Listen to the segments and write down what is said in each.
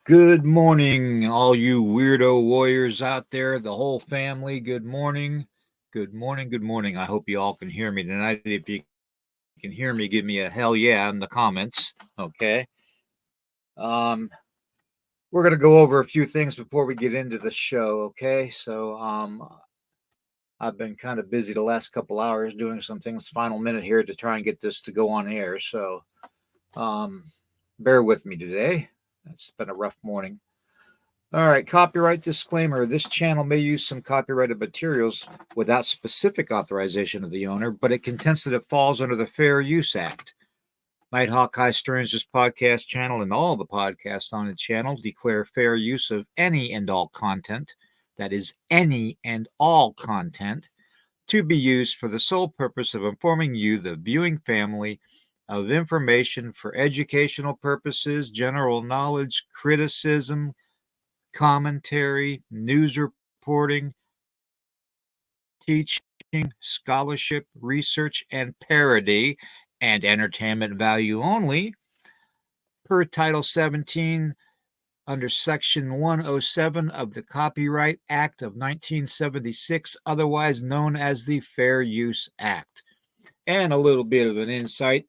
Good morning, all you weirdo warriors out there, the whole family. Good morning. Good morning. Good morning. I hope you all can hear me tonight. If you can hear me, give me a hell yeah in the comments. Okay. Um, we're going to go over a few things before we get into the show. Okay. I've been kind of busy the last couple hours doing some things, final minute here to try and get this to go on air. Um, bear with me today. It's been a rough morning. All right, copyright disclaimer. This channel may use some copyrighted materials without specific authorization of the owner, but it contends that it falls under the Fair Use Act. Nighthawk High Stearns' podcast channel and all the podcasts on its channel declare fair use of any and all content, that is, any and all content, to be used for the sole purpose of informing you, the viewing family, of information for educational purposes, general knowledge, criticism, commentary, news reporting, teaching, scholarship, research, and parody, and entertainment value only, per Title 17 under Section 107 of the Copyright Act of 1976, otherwise known as the Fair Use Act. And a little bit of an insight,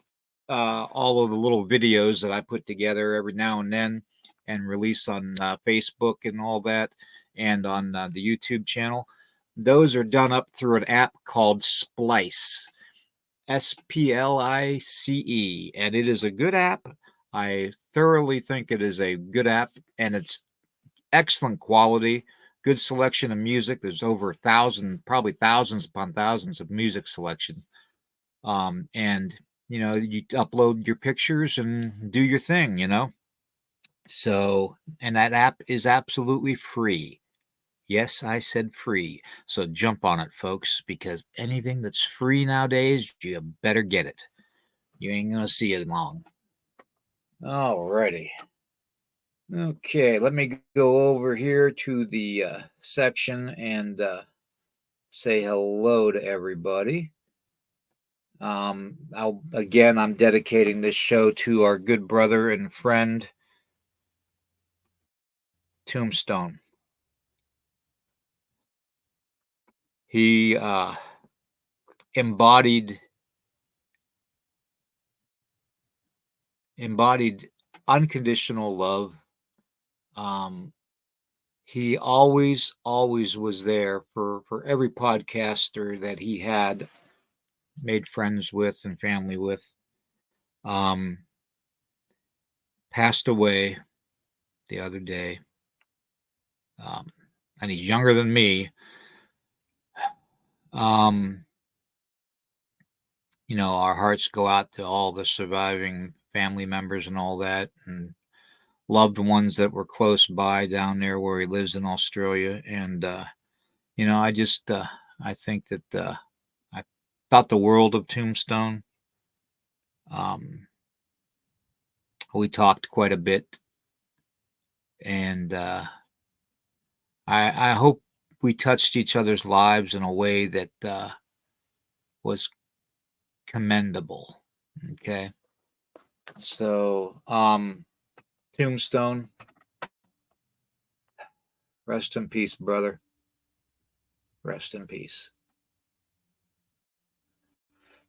all of the little videos that I put together every now and then and release on Facebook and all that, and on the YouTube channel. Those are done up through an app called Splice, Splice, and it is a good app. I thoroughly think it is a good app, and it's excellent quality, good selection of music. There's over 1,000, probably thousands upon thousands of music selection. And you upload your pictures and do your thing. So, and that app is absolutely free. Yes, I said free. So jump on it, folks, because anything that's free nowadays, you better get it. You ain't gonna see it long. Alrighty. Okay, let me go over here to the section and say hello to everybody. I'm dedicating this show to our good brother and friend, Tombstone. He embodied unconditional love. He always was there for every podcaster that he had made friends with and family with. Passed away the other day, and he's younger than me. Our hearts go out to all the surviving family members and all that, and loved ones that were close by down there where he lives in Australia. And I think that I thought the world of Tombstone. We talked quite a bit, and I hope we touched each other's lives in a way that was commendable. Okay. So, Tombstone, rest in peace, brother. Rest in peace.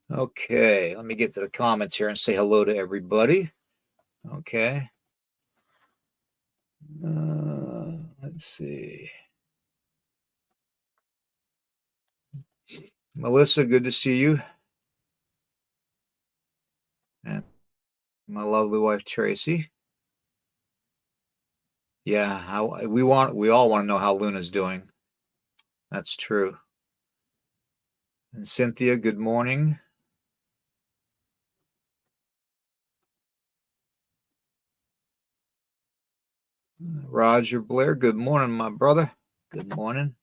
Okay, let me get to the comments here and say hello to everybody. Okay. Let's see. Melissa, good to see you. And my lovely wife, Tracy. Yeah, we all want to know how Luna's doing. That's true. And Cynthia, good morning. Roger Blair, good morning, my brother. Good morning.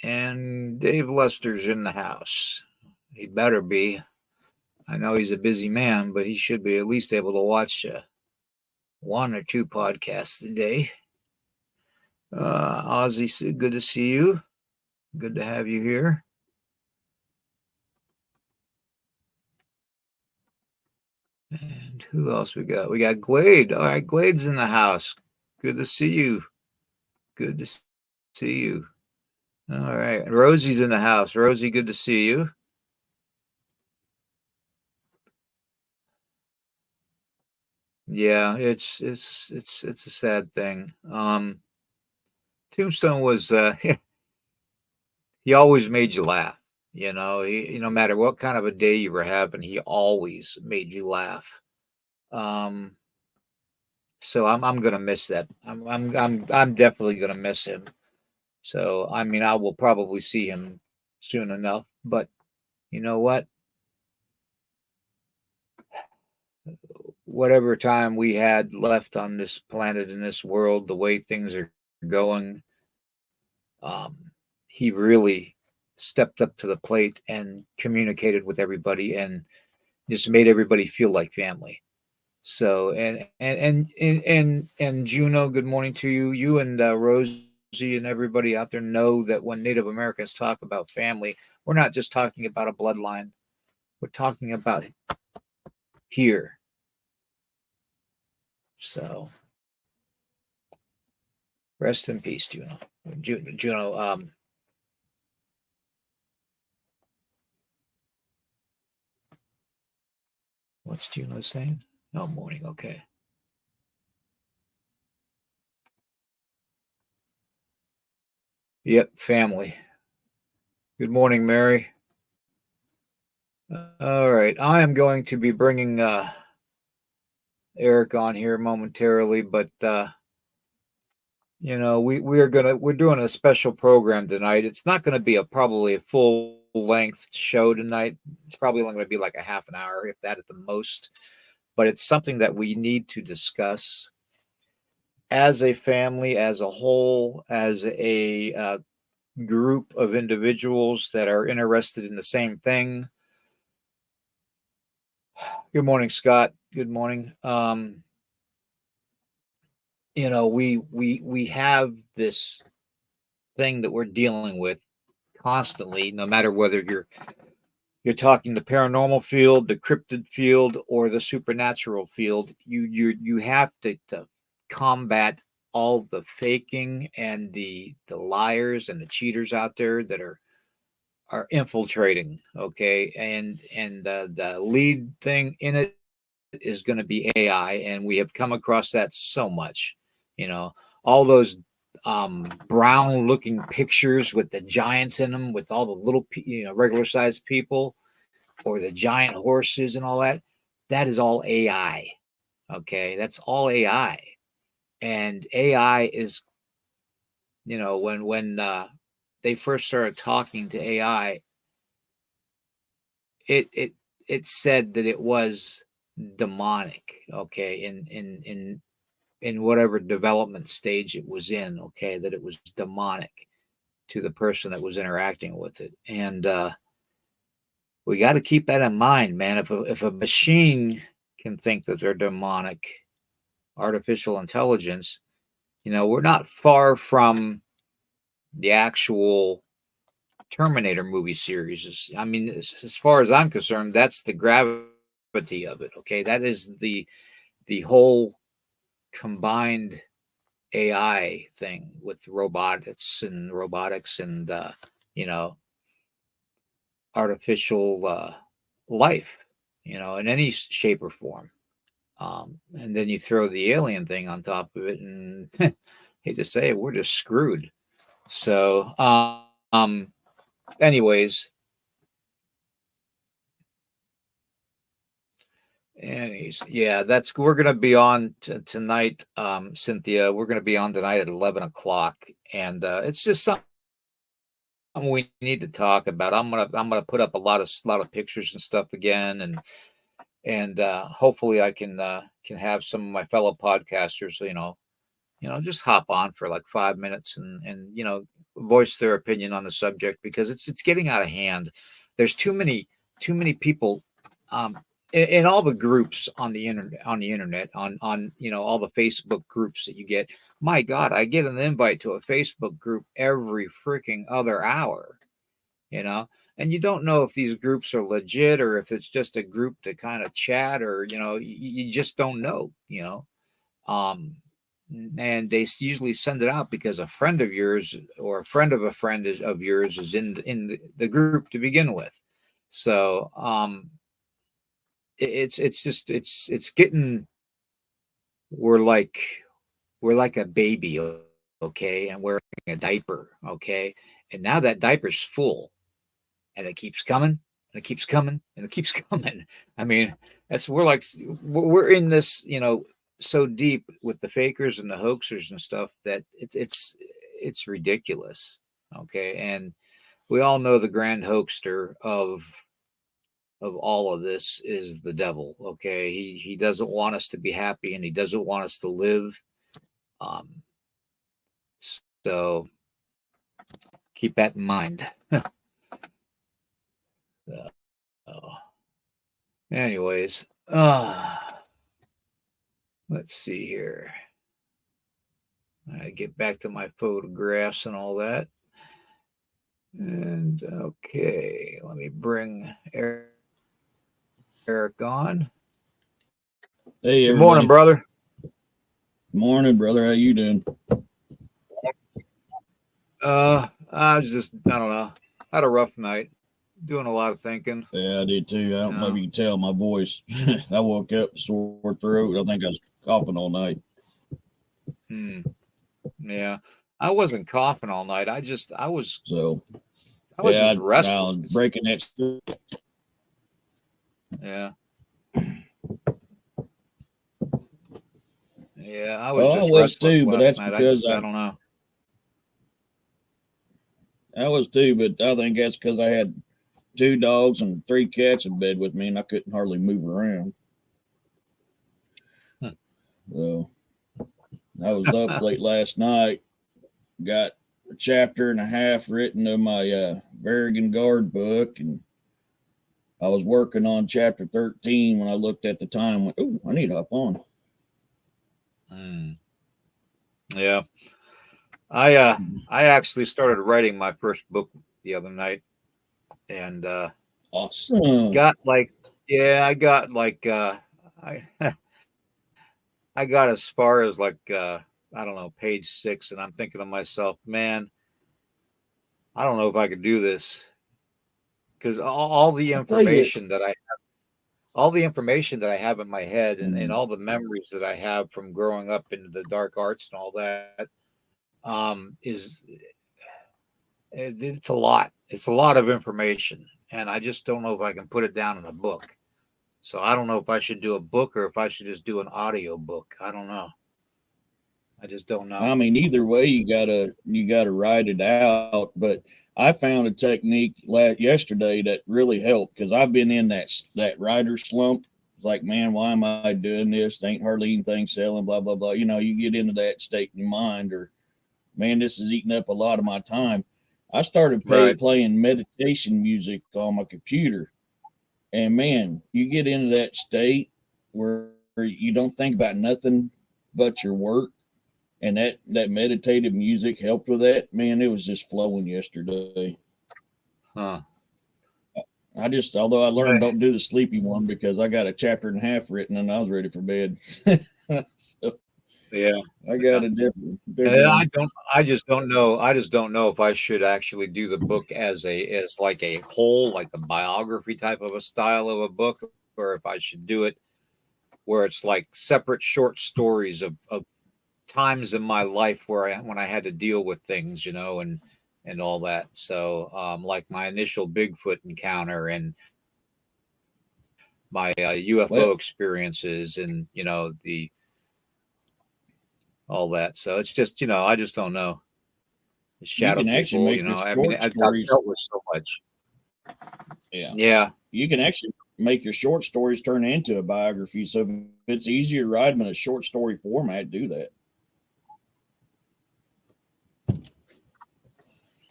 And Dave Lester's in the house. He better be. I know he's a busy man, but he should be at least able to watch one or two podcasts a day. Ozzy, good to see you. Good to have you here. Who else we got? We got Glade. All right, Glade's in the house. Good to see you. Good to see you. All right. Rosie's in the house. Rosie, good to see you. Yeah, it's a sad thing. Tombstone was he always made you laugh. No matter what kind of a day you were having, he always made you laugh. Um, so I'm gonna miss that. I'm definitely gonna miss him. So I mean, I will probably see him soon enough. But you know what? Whatever time we had left on this planet in this world, the way things are going, he really stepped up to the plate and communicated with everybody and just made everybody feel like family. So and Juno, good morning to you. You and Rosie and everybody out there know that when Native Americans talk about family, we're not just talking about a bloodline. We're talking about here. So rest in peace, Juno. Juno. What's Juno's name? Oh, morning. Okay. Yep, family. Good morning, Mary. All right, I am going to be bringing Eric on here momentarily, but we're doing a special program tonight. It's not going to be probably a full length show tonight. It's probably only going to be like a half an hour, if that at the most. But it's something that we need to discuss as a family, as a whole, as a group of individuals that are interested in the same thing. Good morning, Scott. Good morning. We have this thing that we're dealing with constantly, no matter whether you're talking the paranormal field, the cryptid field, or the supernatural field. You have to combat all the faking and the liars and the cheaters out there that are infiltrating. Okay, and the lead thing in it is going to be AI, and we have come across that so much. All those brown looking pictures with the giants in them, with all the little regular sized people, or the giant horses and all that. That is all AI. Okay, that's all AI, and AI is when they first started talking to AI, it it said that it was demonic. Okay, in whatever development stage it was in. Okay, that it was demonic to the person that was interacting with it, and we got to keep that in mind, man. If a machine can think that they're demonic, artificial intelligence, we're not far from the actual Terminator movie series. I mean, as far as I'm concerned, that's the gravity of it. Okay, that is the whole combined AI thing with robotics and artificial life, in any shape or form. And then you throw the alien thing on top of it, and hate to say it, we're just screwed. So, anyways, yeah, that's we're gonna be on tonight, Cynthia. We're gonna be on tonight at 11 o'clock, and it's just something we need to talk about. I'm gonna put up a lot of pictures and stuff again, and hopefully I can have some of my fellow podcasters, just hop on for like 5 minutes and voice their opinion on the subject, because it's getting out of hand. There's too many people, um in all the groups on the internet, on all the Facebook groups that you get. My God, I get an invite to a Facebook group every freaking other hour, you know and you don't know if these groups are legit or if it's just a group to kind of chat, or you just don't know. Um, and they usually send it out because a friend of yours or a friend of a friend of yours is in the group to begin with. So it's just it's getting we're like we're like a baby, okay, and we're wearing a diaper, okay, and now that diaper's full, and it keeps coming, and it keeps coming, and it keeps coming. I mean, that's we're in this, so deep with the fakers and the hoaxers and stuff that it's ridiculous, okay, and we all know the grand hoaxer of all of this is the devil, okay. He doesn't want us to be happy, and he doesn't want us to live. um so keep that in mind. So, anyways, let's see here. I get back to my photographs and all that. And okay, let me bring Eric on. Hey Good morning, everybody. brother. Morning, brother. How you doing? I was just, I don't know, had a rough night, doing a lot of thinking. Yeah, I did too. I You don't know if know, you can tell my voice. I woke up sore throat. I think I was coughing all night. hmm, yeah, I wasn't coughing all night. So I was yeah, just now restless. breaking that. Yeah, yeah, I was Well, I just was restless too, but last that's night. because I don't know. I was too, but I think that's because I had two dogs and three cats in bed with me, and I couldn't hardly move around. Hmm. So I was up late last night. Got a chapter and a half written of my Varigan Guard book, and I was working on chapter 13 when I looked at the time and went, oh, I need to hop on. Hmm. Yeah, I uh I actually started writing my first book the other night, and Awesome. got like yeah, I got like I I got as far as like I don't know, page 6, and I'm thinking to myself, man, I don't know if I could do this because all the I tell you, information that I have in my head, and mm, all the memories that I have from growing up into the dark arts and all that, is it's a lot. It's a lot of information, and I just don't know if I can put it down in a book. So I don't know if I should do a book or if I should just do an audio book. I don't know. I just don't know. I mean, either way, you gotta write it out. But I found a technique yesterday that really helped because I've been in that writer slump. It's like, man, why am I doing this? There ain't hardly anything selling. Blah blah blah. You know, you get into that state in your mind, or man, this is eating up a lot of my time. I started Right. playing meditation music on my computer, and man, you get into that state where you don't think about nothing but your work, and that meditative music helped with that. Man, it was just flowing yesterday. Huh. I just, although I learned Right. don't do the sleepy one because I got a chapter and a half written and I was ready for bed. So Yeah. I got Yeah. a different And one. I just don't know. I just don't know if I should actually do the book as like a whole, like a biography type of a style of a book, or if I should do it where it's like separate short stories of times in my life where when I had to deal with things, and all that. So, like my initial Bigfoot encounter and my UFO Well, experiences, and all that. So it's just, I just don't know. The you shadow can actually people, make your I mean, short I've stories. dealt with so much. Yeah, Yeah. you can actually make your short stories turn into a biography. So if it's easier to write them in a short story format, do that.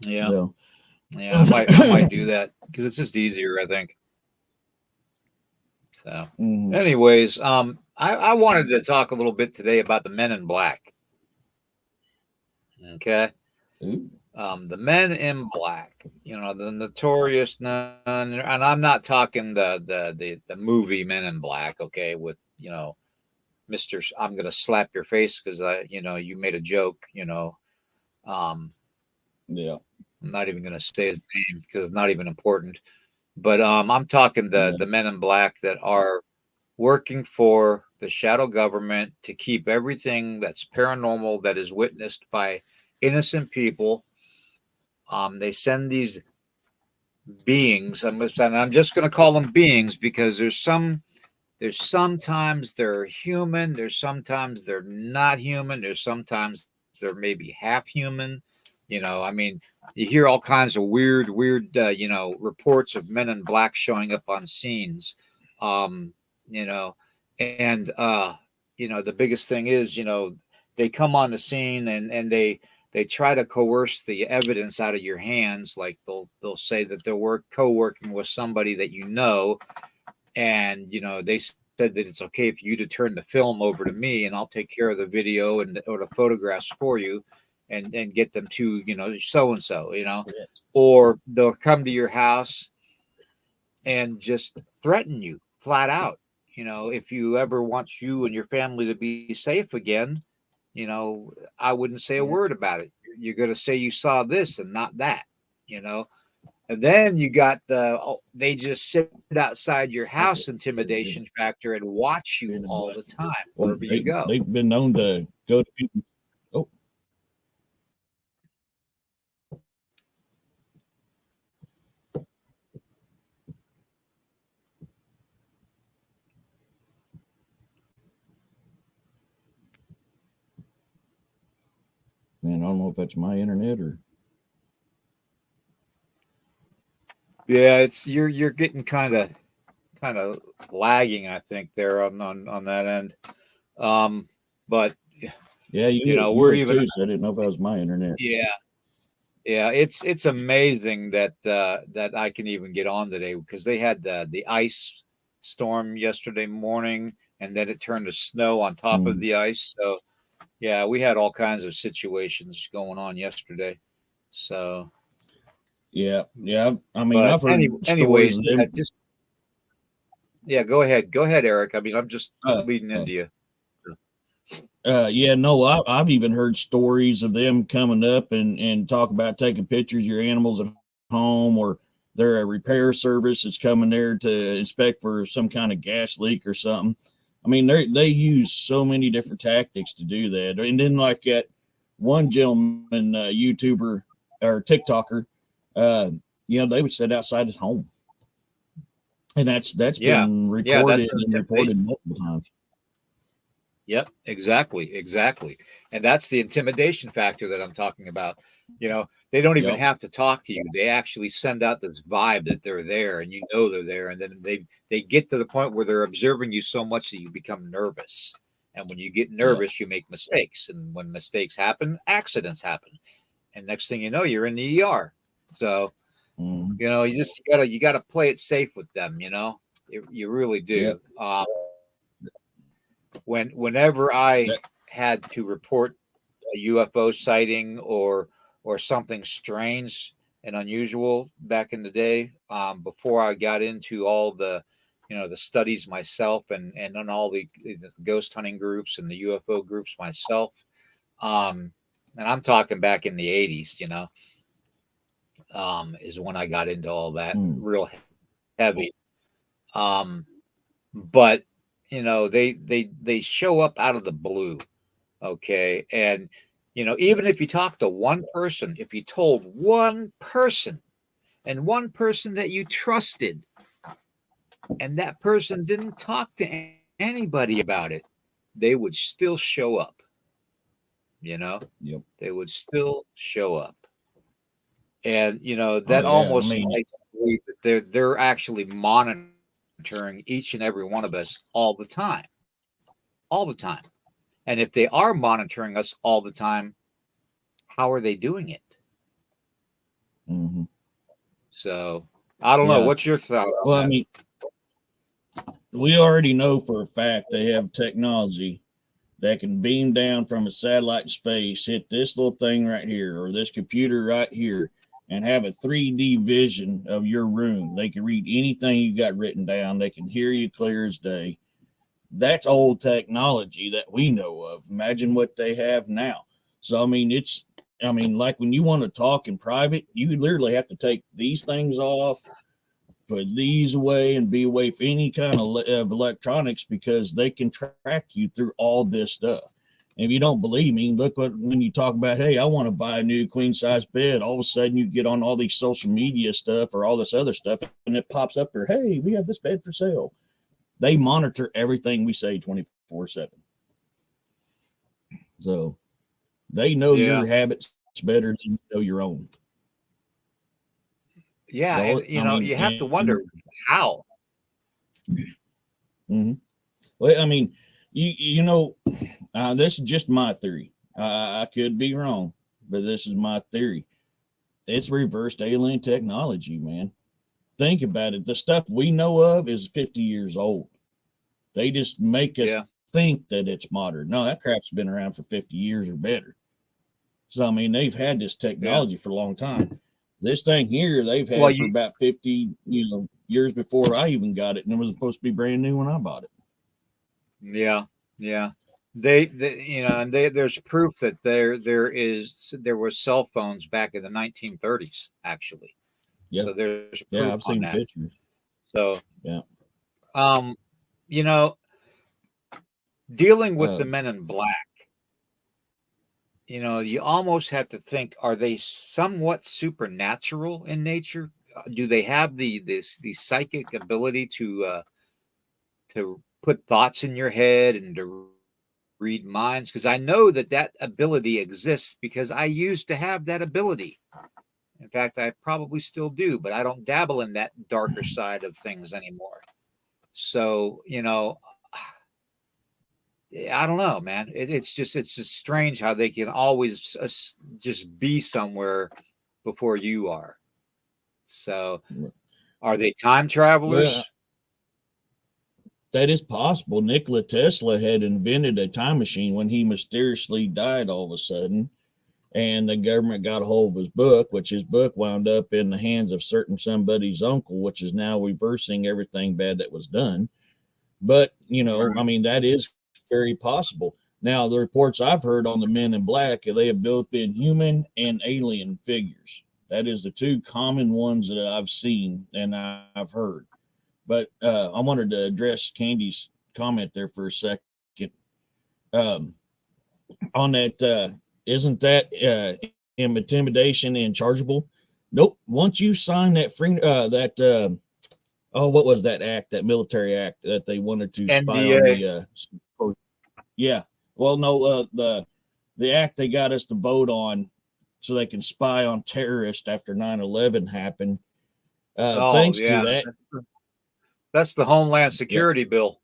Yeah. Yeah. Yeah. I might do that because it's just easier, I think. So, Mhm. anyways, I wanted to talk a little bit today about the Men in Black. Okay. Ooh, The Men in Black, the notorious nun, and I'm not talking the movie Men in Black, okay, with Mister. I'm gonna slap your face because you made a joke, Um, yeah, I'm not even gonna say his name because it's not even important. But I'm talking yeah, the Men in Black that are working for the shadow government to keep everything that's paranormal that is witnessed by innocent people. They send these beings. I'm just going to call them beings because there's sometimes they're human. There's sometimes they're not human. There's sometimes they're maybe half human. I mean, you hear all kinds of weird, reports of Men in Black showing up on scenes. Um, you know, and the biggest thing is, they come on the scene and they try to coerce the evidence out of your hands. Like they'll say that they're co-working with somebody that and they said that it's okay for you to turn the film over to me and I'll take care of the video or the photographs for you and get them to so and so, or they'll come to your house and just threaten you flat out. If you ever want you and your family to be safe again, I wouldn't say a word about it. You're going to say you saw this and not that, you know and then you got they just sit outside your house intimidation factor and watch you Men in all the Black. time Well, wherever you go. they've been known to go to people. Oh man, I don't know if that's my internet or Yeah, it's you're getting kind of lagging, I think, there on that end. But yeah, we're yours even too. So I didn't know if that was my internet. yeah. Yeah, it's amazing that I can even get on today because they had the ice storm yesterday morning and then it turned to snow on top of Mm, the ice. So yeah, we had all kinds of situations going on yesterday. So, yeah, yeah. I mean, but I've heard stories anyways, of yeah, them. just yeah, go ahead, Eric. I mean, I'm just Uh, leading uh, into you. yeah, no, I've even heard stories of them coming up and talk about taking pictures of your animals at home, or they're a repair service that's coming there to inspect for some kind of gas leak or something. I mean, they use so many different tactics to do that. And then like that one gentleman, YouTuber or TikToker, uh, they would sit outside his home, and that's Yeah, been yeah, recorded that's an and reported intimidation. multiple times. Yep, exactly. And that's the intimidation factor that I'm talking about. They don't even Yep. have to talk to you. They actually send out this vibe that they're there and they're there. And then they get to the point where they're observing you so much that you become nervous. And when you get Yeah. nervous, you make mistakes. And when mistakes happen, accidents happen. And next thing you know, you're in the ER. So, Mhm. you gotta play it safe with them, you really Yep. do. Whenever I That. had to report a UFO sighting or something strange and unusual back in the day, before I got into all the studies myself and on all the ghost hunting groups and the UFO groups myself. Um, and I'm talking back in the 80s, is when I got into all that Mm. real heavy. Um, but they show up out of the blue. Okay. And, even if you talk to one person, if you told one person and one person that you trusted, and that person didn't talk to anybody about it, they would still show up, you know, Yep. they would still show up. And, Oh that yeah. I almost mean, makes me believe that they're actually monitoring each and every one of us all the time, all the time. And if they are monitoring us all the time, how are they doing it? mhm. So I don't know. Yeah. What's your thought on Well, I that? mean, we already know for a fact they have technology that can beam down from a satellite in space, hit this little thing right here or this computer right here, and have a 3D vision of your room. They can read anything you got written down. They can hear you clear as day. That's old technology that we know of. Imagine what they have now. So, like when you want to talk in private, you literally have to take these things off, put these away, and be away from any kind of electronics because they can track you through all this stuff. And if you don't believe me, look when you talk about, hey, I want to buy a new queen size bed, all of a sudden you get on all these social media stuff or all this other stuff, and it pops up there, hey, we have this bed for sale. They monitor everything we say 24/7. So they know your habits better than you know your own. Yeah, So, and you have to wonder how. Mm-hmm. Well, I mean, this is just my theory. I could be wrong, but this is my theory. It's reversed alien technology, man. Think about it. The stuff we know of is 50 years old. They just make us think that it's modern. No, that crap's been around for 50 years or better. So, I mean, they've had this technology for a long time. This thing here, they've had for about 50, years before I even got it, and it was supposed to be brand new when I bought it. Yeah, yeah. There's proof that there was cell phones back in the 1930s, actually. Yeah. So there's proof I've seen that. pictures. So yeah. Dealing with the men in black, you almost have to think, are they somewhat supernatural in nature? Do they have the psychic ability to put thoughts in your head and to read minds? Because I know that ability exists because I used to have that ability. In fact, I probably still do, but I don't dabble in that darker side of things anymore. So, I don't know, man. It's just strange how they can always just be somewhere before you are. So, are they time travelers? Well, that is possible. Nikola Tesla had invented a time machine when he mysteriously died all of a sudden, and the government got a hold of his book, which his book wound up in the hands of certain somebody's uncle, which is now reversing everything bad that was done. But, I mean, that is very possible. Now, the reports I've heard on the men in black, they have both been human and alien figures. That is the two common ones that I've seen and I've heard. But I wanted to address Candy's comment there for a second. On that, isn't that intimidation and chargeable? Nope. Once you sign that what was that act, that military act that they wanted to spy on the yeah. Well, no, the act they got us to vote on so they can spy on terrorists after 9/11 happened. Thanks to that. That's the Homeland Security bill.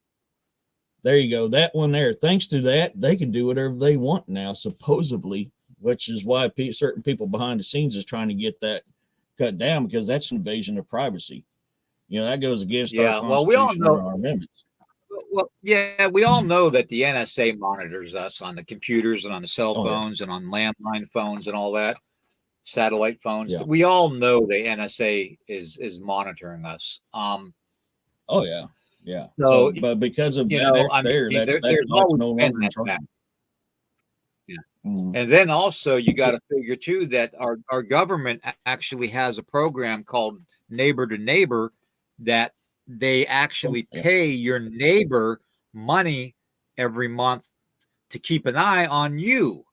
There you go. That one there. Thanks to that, they can do whatever they want now, supposedly, which is why certain people behind the scenes is trying to get that cut down, because that's an invasion of privacy. That goes against our Constitution and our amendments. Well, yeah, we all know that the NSA monitors us on the computers and on the cell phones and on landline phones and all that, satellite phones. Yeah. We all know the NSA is monitoring us. Oh yeah, yeah. So but because of that, that's no longer in charge. Yeah. Mm-hmm. And then also you got to figure too that our government actually has a program called Neighbor to Neighbor that they actually pay your neighbor money every month to keep an eye on you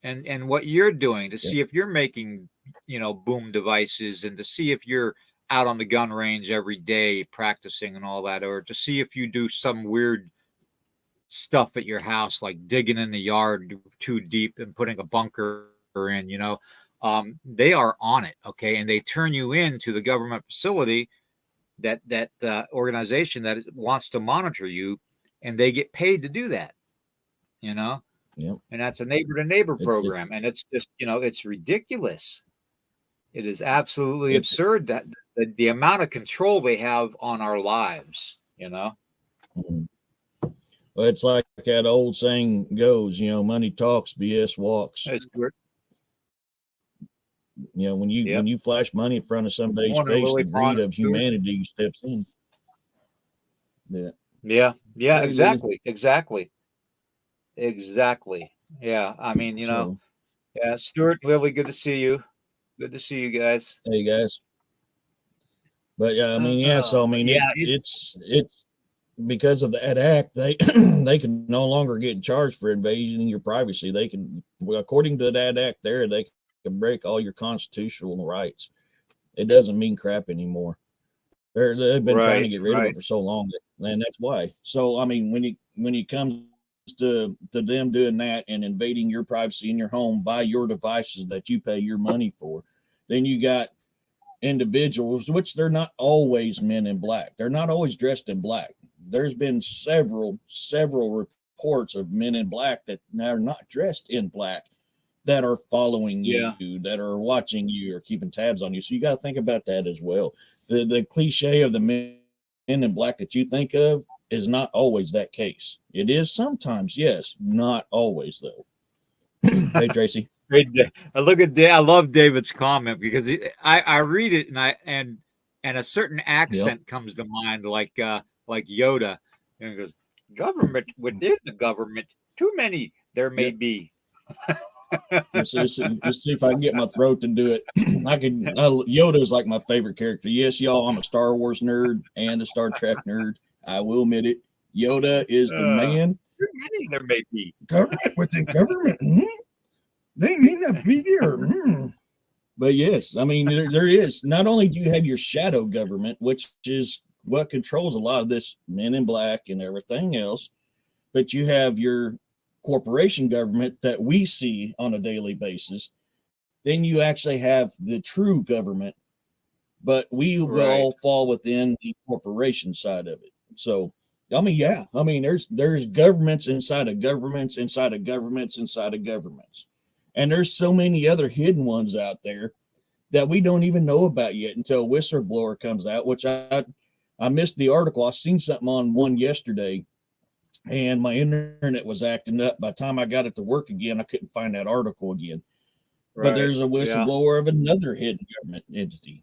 and what you're doing, to see if you're making, boom devices, and to see if you're out on the gun range every day practicing and all that, or to see if you do some weird stuff at your house, like digging in the yard too deep and putting a bunker in, they are on it. Okay. And they turn you into the government facility, that organization that wants to monitor you, and they get paid to do that, and that's a neighbor to neighbor program. And it's just, it's ridiculous. It is absolutely absurd that the amount of control they have on our lives, Well, it's like that old saying goes, money talks, BS walks. Hey, Stuart. When Yep. you flash money in front of somebody's Morning, face, Lily the greed Pond. of Stuart. humanity steps in. Yeah. Yeah. Yeah. Hey, Lily. Exactly. Exactly. Exactly. Yeah. I mean, So, yeah. Stuart, Lily, good to see you. Good to see you guys. hey guys. But yeah, I mean, yeah. So I mean, Yeah. it's because of that act, they they can no longer get charged for invasion your privacy. They can, well, according to that act, they can break all your constitutional rights. It doesn't mean crap anymore. They've been trying to Right. get rid of it Right. for so long, and that's why. So I mean, when it comes to them doing that and invading your privacy in your home by your devices that you pay your money for, then you got individuals, which they're not always men in black. They're not always dressed in black. There's been several reports of men in black that are not dressed in black that are following Yeah. you, that are watching you, or keeping tabs on you. So you got to think about that as well. The cliche of the men in black that you think of is not always that case. It is sometimes, yes, not always though. Hey Tracy. I look at I love David's comment because I read it and a certain Yep. accent comes to mind like Yoda, and it goes, government within the government, too many there may Yep. be. Let's see if I can get my throat to do it. Yoda is like my favorite character. Yes, y'all, I'm a Star Wars nerd and a Star Trek nerd. I will admit it. Yoda is the man. Too many there may be. Government within government. They may not be there. But yes, I mean, there is. Not only do you have your shadow government, which is what controls a lot of this men in black and everything else, but you have your corporation government that we see on a daily basis. Then you actually have the true government, but we will Right. all fall within the corporation side of it. So, I mean, yeah, I mean, there's governments inside of governments inside of governments inside of governments, and there's so many other hidden ones out there that we don't even know about yet until whistleblower comes out. Which I missed the article. I seen something on one yesterday, and my internet was acting up. By the time I got it to work again, I couldn't find that article again. But Right. there's a Yeah. whistleblower of another hidden government entity.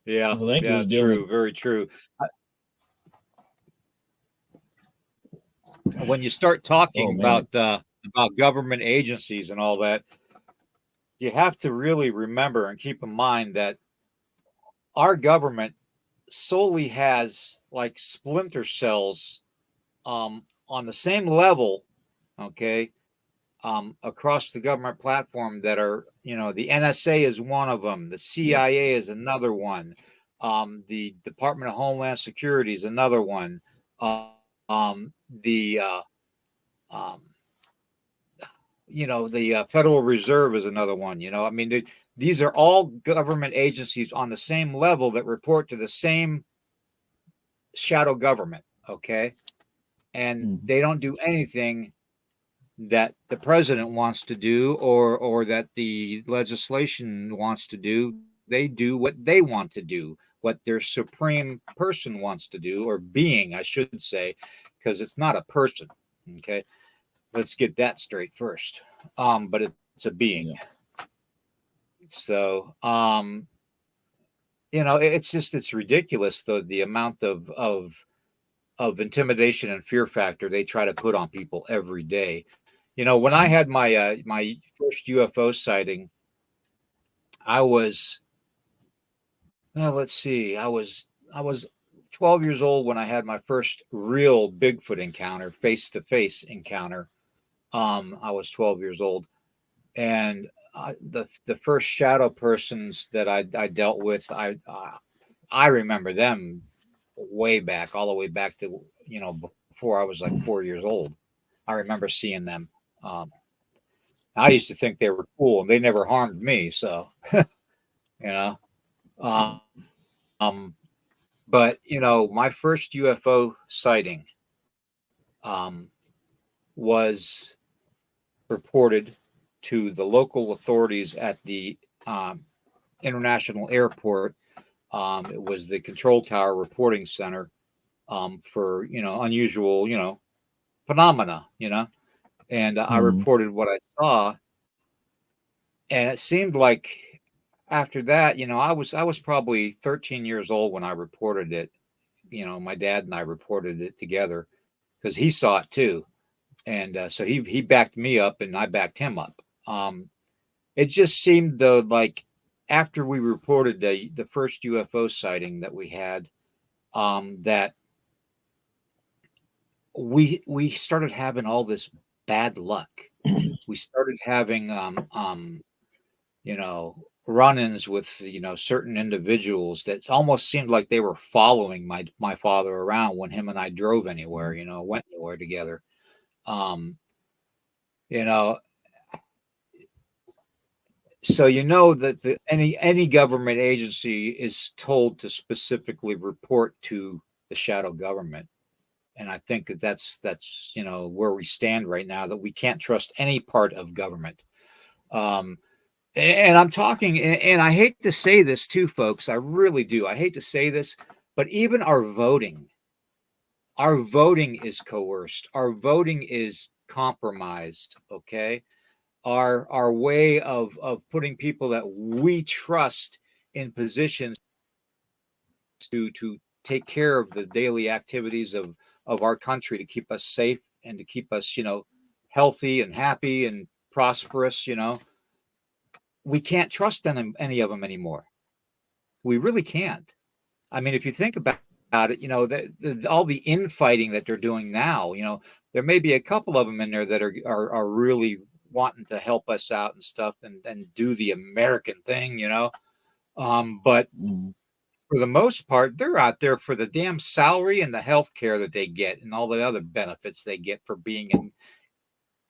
I Yeah. think it Yeah. was dealing. True. Very true. When you start Oh talking man, about government agencies and all that, you have to really remember and keep in mind that our government solely has like splinter cells on the same level, okay, across the government platform that are, the NSA is one of them, the yep. CIA is another one, the Department of Homeland Security is another one, the the Federal Reserve is another one. I mean, these are all government agencies on the same level that report to the same shadow government. Okay. And Mm-hmm. they don't do anything that the president wants to do or that the legislation wants to do. They do what they want to do, what their supreme person wants to do, or being, I should say, because it's not a person. Okay. Let's get that straight first. But it's a being. Yeah. So, it's ridiculous the amount of intimidation and fear factor they try to put on people every day. When I had my first UFO sighting, I was let's see, I was 12 years old when I had my first real Bigfoot encounter, face to face encounter. I was 12 years old, and the first shadow persons that I dealt with, I remember them way back, all the way back to before I was like 4 years old. I remember seeing them. Um, I used to think they were cool, and they never harmed me. So you know, um, but my first UFO sighting was reported to the local authorities at the international airport. It was the Control Tower Reporting Center, for unusual phenomena, and I Mm, reported what I saw, and it seemed like after that, I was probably 13 years old when I reported it. My dad and I reported it together because he saw it too, and so he backed me up and I backed him up. It just seemed though like after we reported the first UFO sighting that we had, that we started having all this bad luck. We started having you know run-ins with certain individuals that almost seemed like they were following my father around when him and I drove anywhere, went anywhere together. Um, you know, so that any government agency is told to specifically report to the shadow government, and I think that's where we stand right now, that we can't trust any part of government. Um, and I'm talking, and I hate to say this too, folks. I really do. I hate to say this, but even our voting is coerced. Our voting is compromised. Okay, our way of putting people that we trust in positions to take care of the daily activities of our country, to keep us safe and to keep us healthy and happy and prosperous. We can't trust any of them anymore. We really can't. I mean, if you think about it, all the infighting that they're doing now, there may be a couple of them in there that are really wanting to help us out and stuff, and do the American thing, but mm. for the most part, they're out there for the damn salary and the health care that they get and all the other benefits they get for being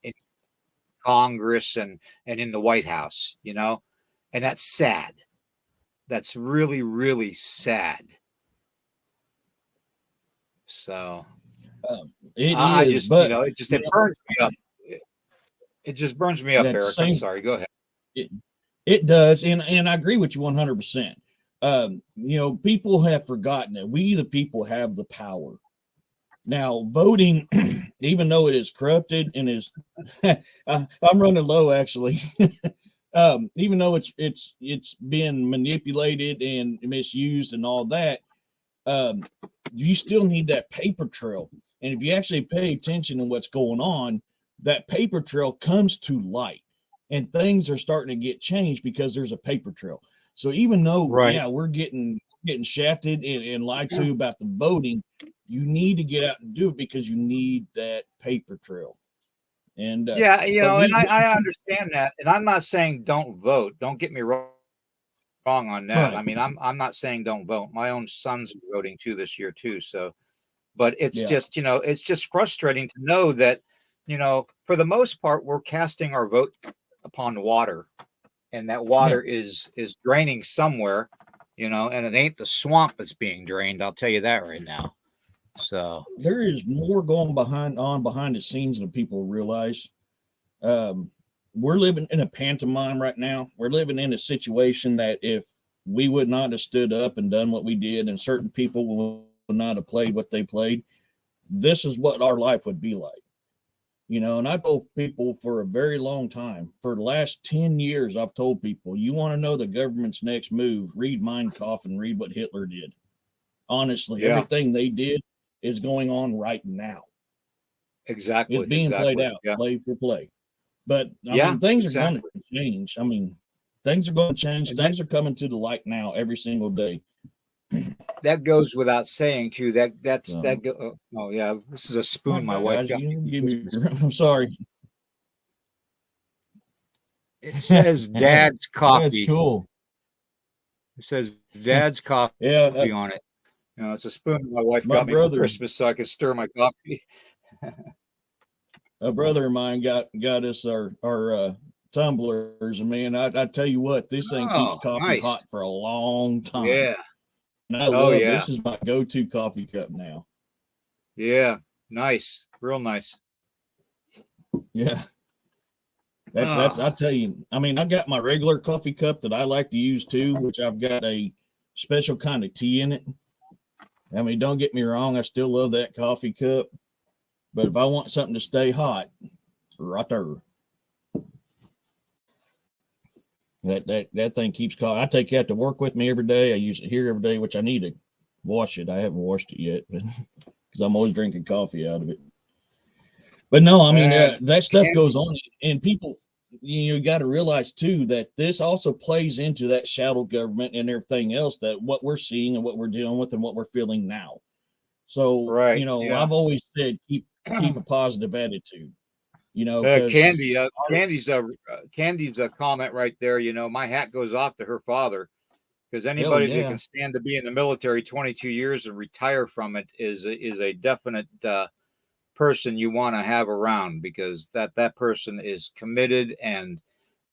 in Congress and in the White House, and that's sad. That's really, really sad. So It I is, just, but it burns me up. It just burns me up, at the Eric. I'm same sorry. Go ahead. it, it does, and I agree with you 100%. People have forgotten that we the people have the power. Now, voting, even though it is corrupted and is, I'm running low actually. Even though it's been manipulated and misused and all that, um, you still need that paper trail. And if you actually pay attention to what's going on, that paper trail comes to light, and things are starting to get changed because there's a paper trail. So even though, Right. yeah, we're getting shafted and lied to about the voting, you need to get out and do it because you need that paper trail. And Yeah, but and we I understand that, and I'm not saying don't vote. Don't get me wrong on that. I right, mean, I'm not saying don't vote. My own sons are voting too this year too. So, but yeah, it's just frustrating to know that, for the most part, we're casting our vote upon water, and that yeah. water is draining somewhere, and it ain't the swamp that's being drained. I'll tell you that right now. So, There is more going behind the scenes than people realize. Um, we're living in a pantomime right now. We're living in a situation that if we would not have stood up and done what we did, and certain people would not have played what they played, this is what our life would be like. And I told people for a very long time, for the last 10 years, I've told people, you want to know the government's next move, read Mein Kampf and read what Hitler did. Honestly, yeah, everything they did is going on right now. It's exactly, being played exactly. out, Yeah, play for play. But I yeah, mean, things are going to exactly. change. I mean, things are going to change. And that Things are coming to the light now every single day. that goes without saying too. So, oh yeah, this is a come spoon on, my wife guys, got you me didn't for give me. Christmas. I'm sorry. It says Dad's That's coffee. cool. It says Dad's coffee Yeah, on it. It's a spoon my wife my got me for brother, Christmas so I could stir my coffee. a brother of mine got us our tumblers, and man, I tell you what, this thing keeps Oh, coffee nice. hot for a long time. Yeah. And I Oh love yeah. this is my go-to coffee cup now. Yeah. Nice. Real nice. Yeah. That's I Oh, tell you, I mean, I got my regular coffee cup that I like to use too, which I've got a special kind of tea in it. I mean, don't get me wrong, I still love that coffee cup, but if I want something to stay hot, right there. That thing keeps coffee. I take that to work with me every day. I use it here every day, which I need to wash it. I haven't washed it yet, because I'm always drinking coffee out of it. But no, I mean, And that stuff goes on, and people, you got to realize too that this also plays into that shadow government and everything else, that what we're seeing and what we're dealing with and what we're feeling now. So, right, yeah. I've always said keep a positive attitude, because Candy's a comment right there. My hat goes off to her father, because hell anybody that yeah, can stand to be in the military 22 years and retire from it is a definite person you want to have around, because that person is committed and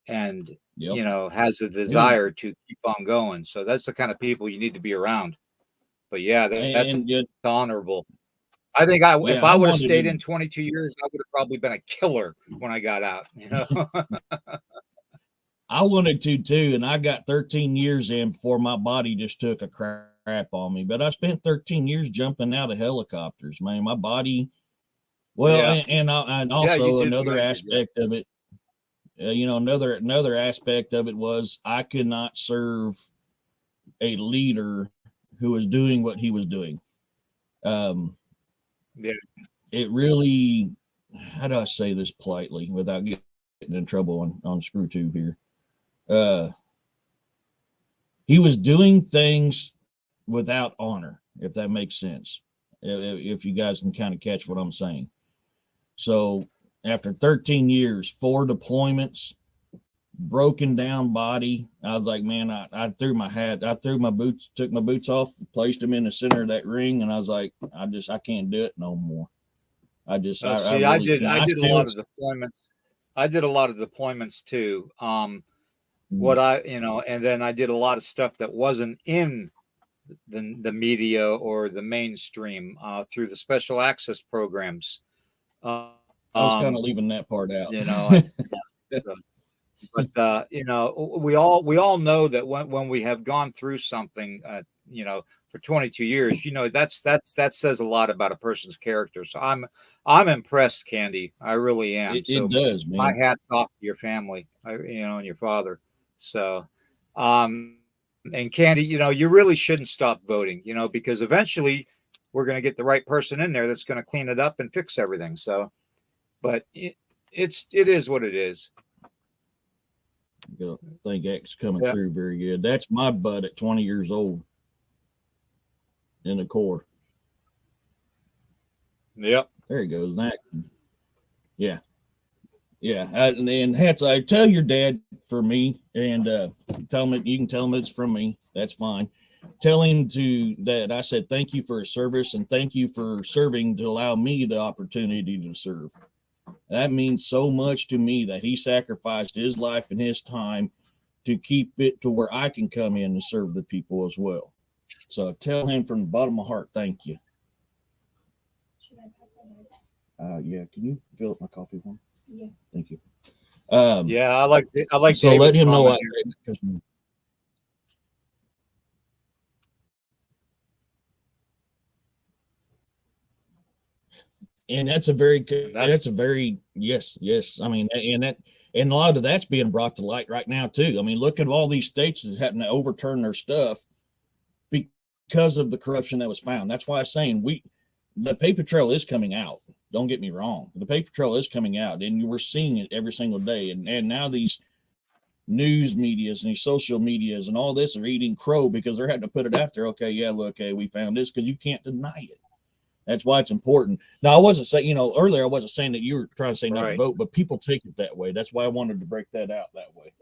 yep, has a and desire to keep on going. So that's the kind of people you need to be around. But yeah, that's and honorable. I think if yeah, I I would have wanted stayed to. in 22 years, I would have probably been a killer when I got out. I wanted to too, and I got 13 years in before my body just took a crap on me. But I spent 13 years jumping out of helicopters, man. My body, well, Yeah. and Yeah, you also did another very good. Yeah. aspect of it, another aspect of it was I could not serve a leader who was doing what he was doing. Um, Yeah. it really, how do I say this politely without getting in trouble on ScrewTube here? Uh, he was doing things without honor, if that makes sense. If you guys can kind of catch what I'm saying. So after 13 years, 4 deployments, broken down body, I was like, man, I threw my hat, I threw my boots, took my boots off, placed them in the center of that ring, and I was like, I can't do it no more. I See, I really did. can't. I I did a still, lot of deployments. I did a lot of deployments too. mm, And then I did a lot of stuff that wasn't in the media or the mainstream through the special access programs. I was Um, kind of leaving that part out. I, so, but we all know that when we have gone through something, for 22 years, that says a lot about a person's character. So I'm impressed, Candy. I really am. It So does, my man. hat's off to your family, and your father. So, and Candy, you really shouldn't stop voting, because eventually we're going to get the right person in there that's going to clean it up and fix everything. So, but it is what it is. I think X coming Yeah. through very good. That's my butt at 20 years old in the core. Yep. There he goes. That, yeah, yeah. And hats, I tell your dad for me, and tell him you can tell him it's from me. That's fine. Tell him to that I said thank you for his service and thank you for serving to allow me the opportunity to serve. That means so much to me that he sacrificed his life and his time to keep it to where I can come in and serve the people as well. So tell him from the bottom of my heart, thank you. Yeah, can you fill up my coffee one? Yeah. Thank you. Yeah, I like So let David's him know comment what. here. And that's That's a very yes. I mean, and a lot of that's being brought to light right now too. I mean, look at all these states that having to overturn their stuff because of the corruption that was found. That's why I'm saying the paper trail is coming out. Don't get me wrong, the paper trail is coming out, and we're seeing it every single day. And now these news medias and these social medias and all this are eating crow because they're having to put it out there. Okay, yeah, look, hey, we found this, because you can't deny it. That's why it's important. Now, I wasn't saying, earlier I wasn't saying that you were trying to say not to right. vote, but people take it that way. That's why I wanted to break that out that way.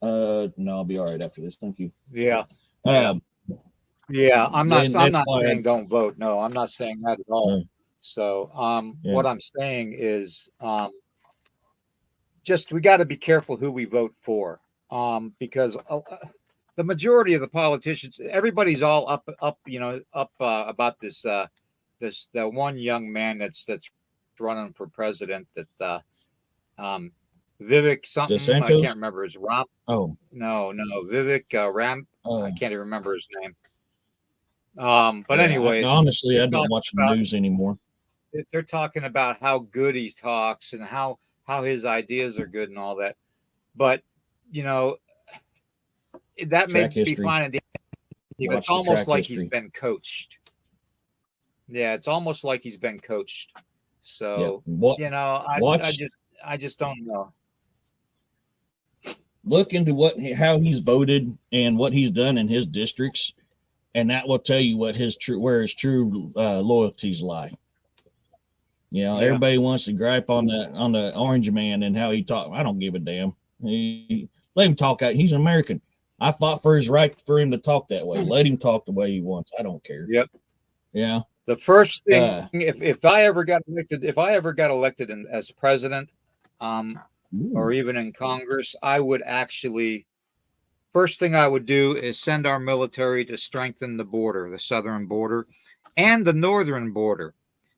No, I'll be all right after this. Thank you. Yeah. Yeah. Um, Yeah. and I'm that's not why saying don't vote. No, I'm not saying that at all. So, yeah, what I'm saying is, just we got to be careful who we vote for, because the majority of the politicians, everybody's all up about this the one young man that's running for president, that um, Vivek something, I can't DeSantos. remember his Ram. Oh, No, Vivek Ram. I oh, can't even remember his name. But anyways, honestly, I don't watch the news anymore. they're talking about how good he talks and how his ideas are good and all that. But you know, that may Track be history. fine and dandy, but it's Watch the almost track like he's history. been coached. Yeah, it's almost like he's been coached. So What? you know, Watch. I just don't know. Look into how he's voted and what he's done in his districts, and that will tell you what where his true loyalties lie. You know, Yeah. everybody wants to gripe on the orange man and how he talk. I don't give a damn. Let him talk out. He's an American. I fought for his right for him to talk that way. Let him talk the way he wants. I don't care. Yep. Yeah. The first thing, if I ever got elected as president, or even in Congress, I would actually, first thing I would do is send our military to strengthen the border, the southern border, and the northern border,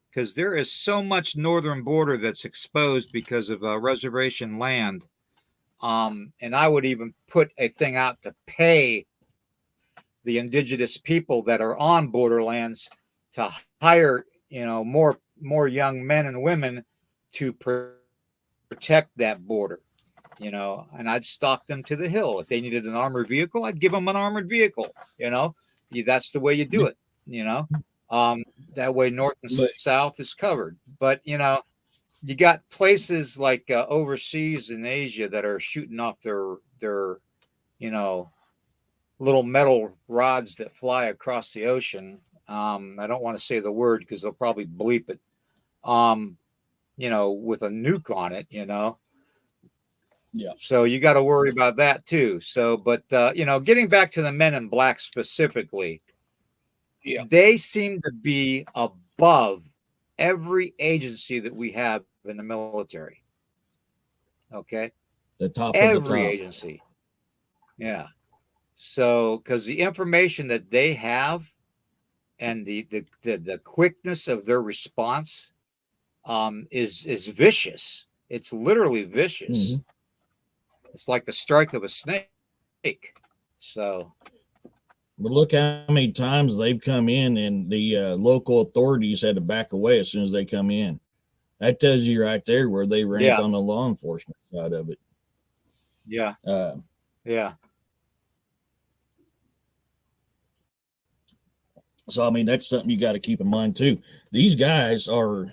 because there is so much northern border that's exposed because of reservation land. And I would even put a thing out to pay the indigenous people that are on borderlands to hire, more young men and women to protect that border, and I'd stalk them to the hill. If they needed an armored vehicle, I'd give them an armored vehicle. That's the way you do it. That way North and South is covered. But you got places like overseas in Asia that are shooting off their little metal rods that fly across the ocean. I don't want to say the word because they'll probably bleep it. With a nuke on it. Yeah. So you got to worry about that too. So, but getting back to the Men in Black specifically, they seem to be above every agency that we have in the military. Okay, the top every of the top. agency. Yeah. So, because the information that they have and the quickness of their response is vicious. It's literally vicious. Mm-hmm. It's like the strike of a snake. So, but look how many times they've come in, and the local authorities had to back away as soon as they come in. That tells you right there where they rank on the law enforcement side of it. Yeah. Yeah. So, I mean, that's something you got to keep in mind too. These guys are,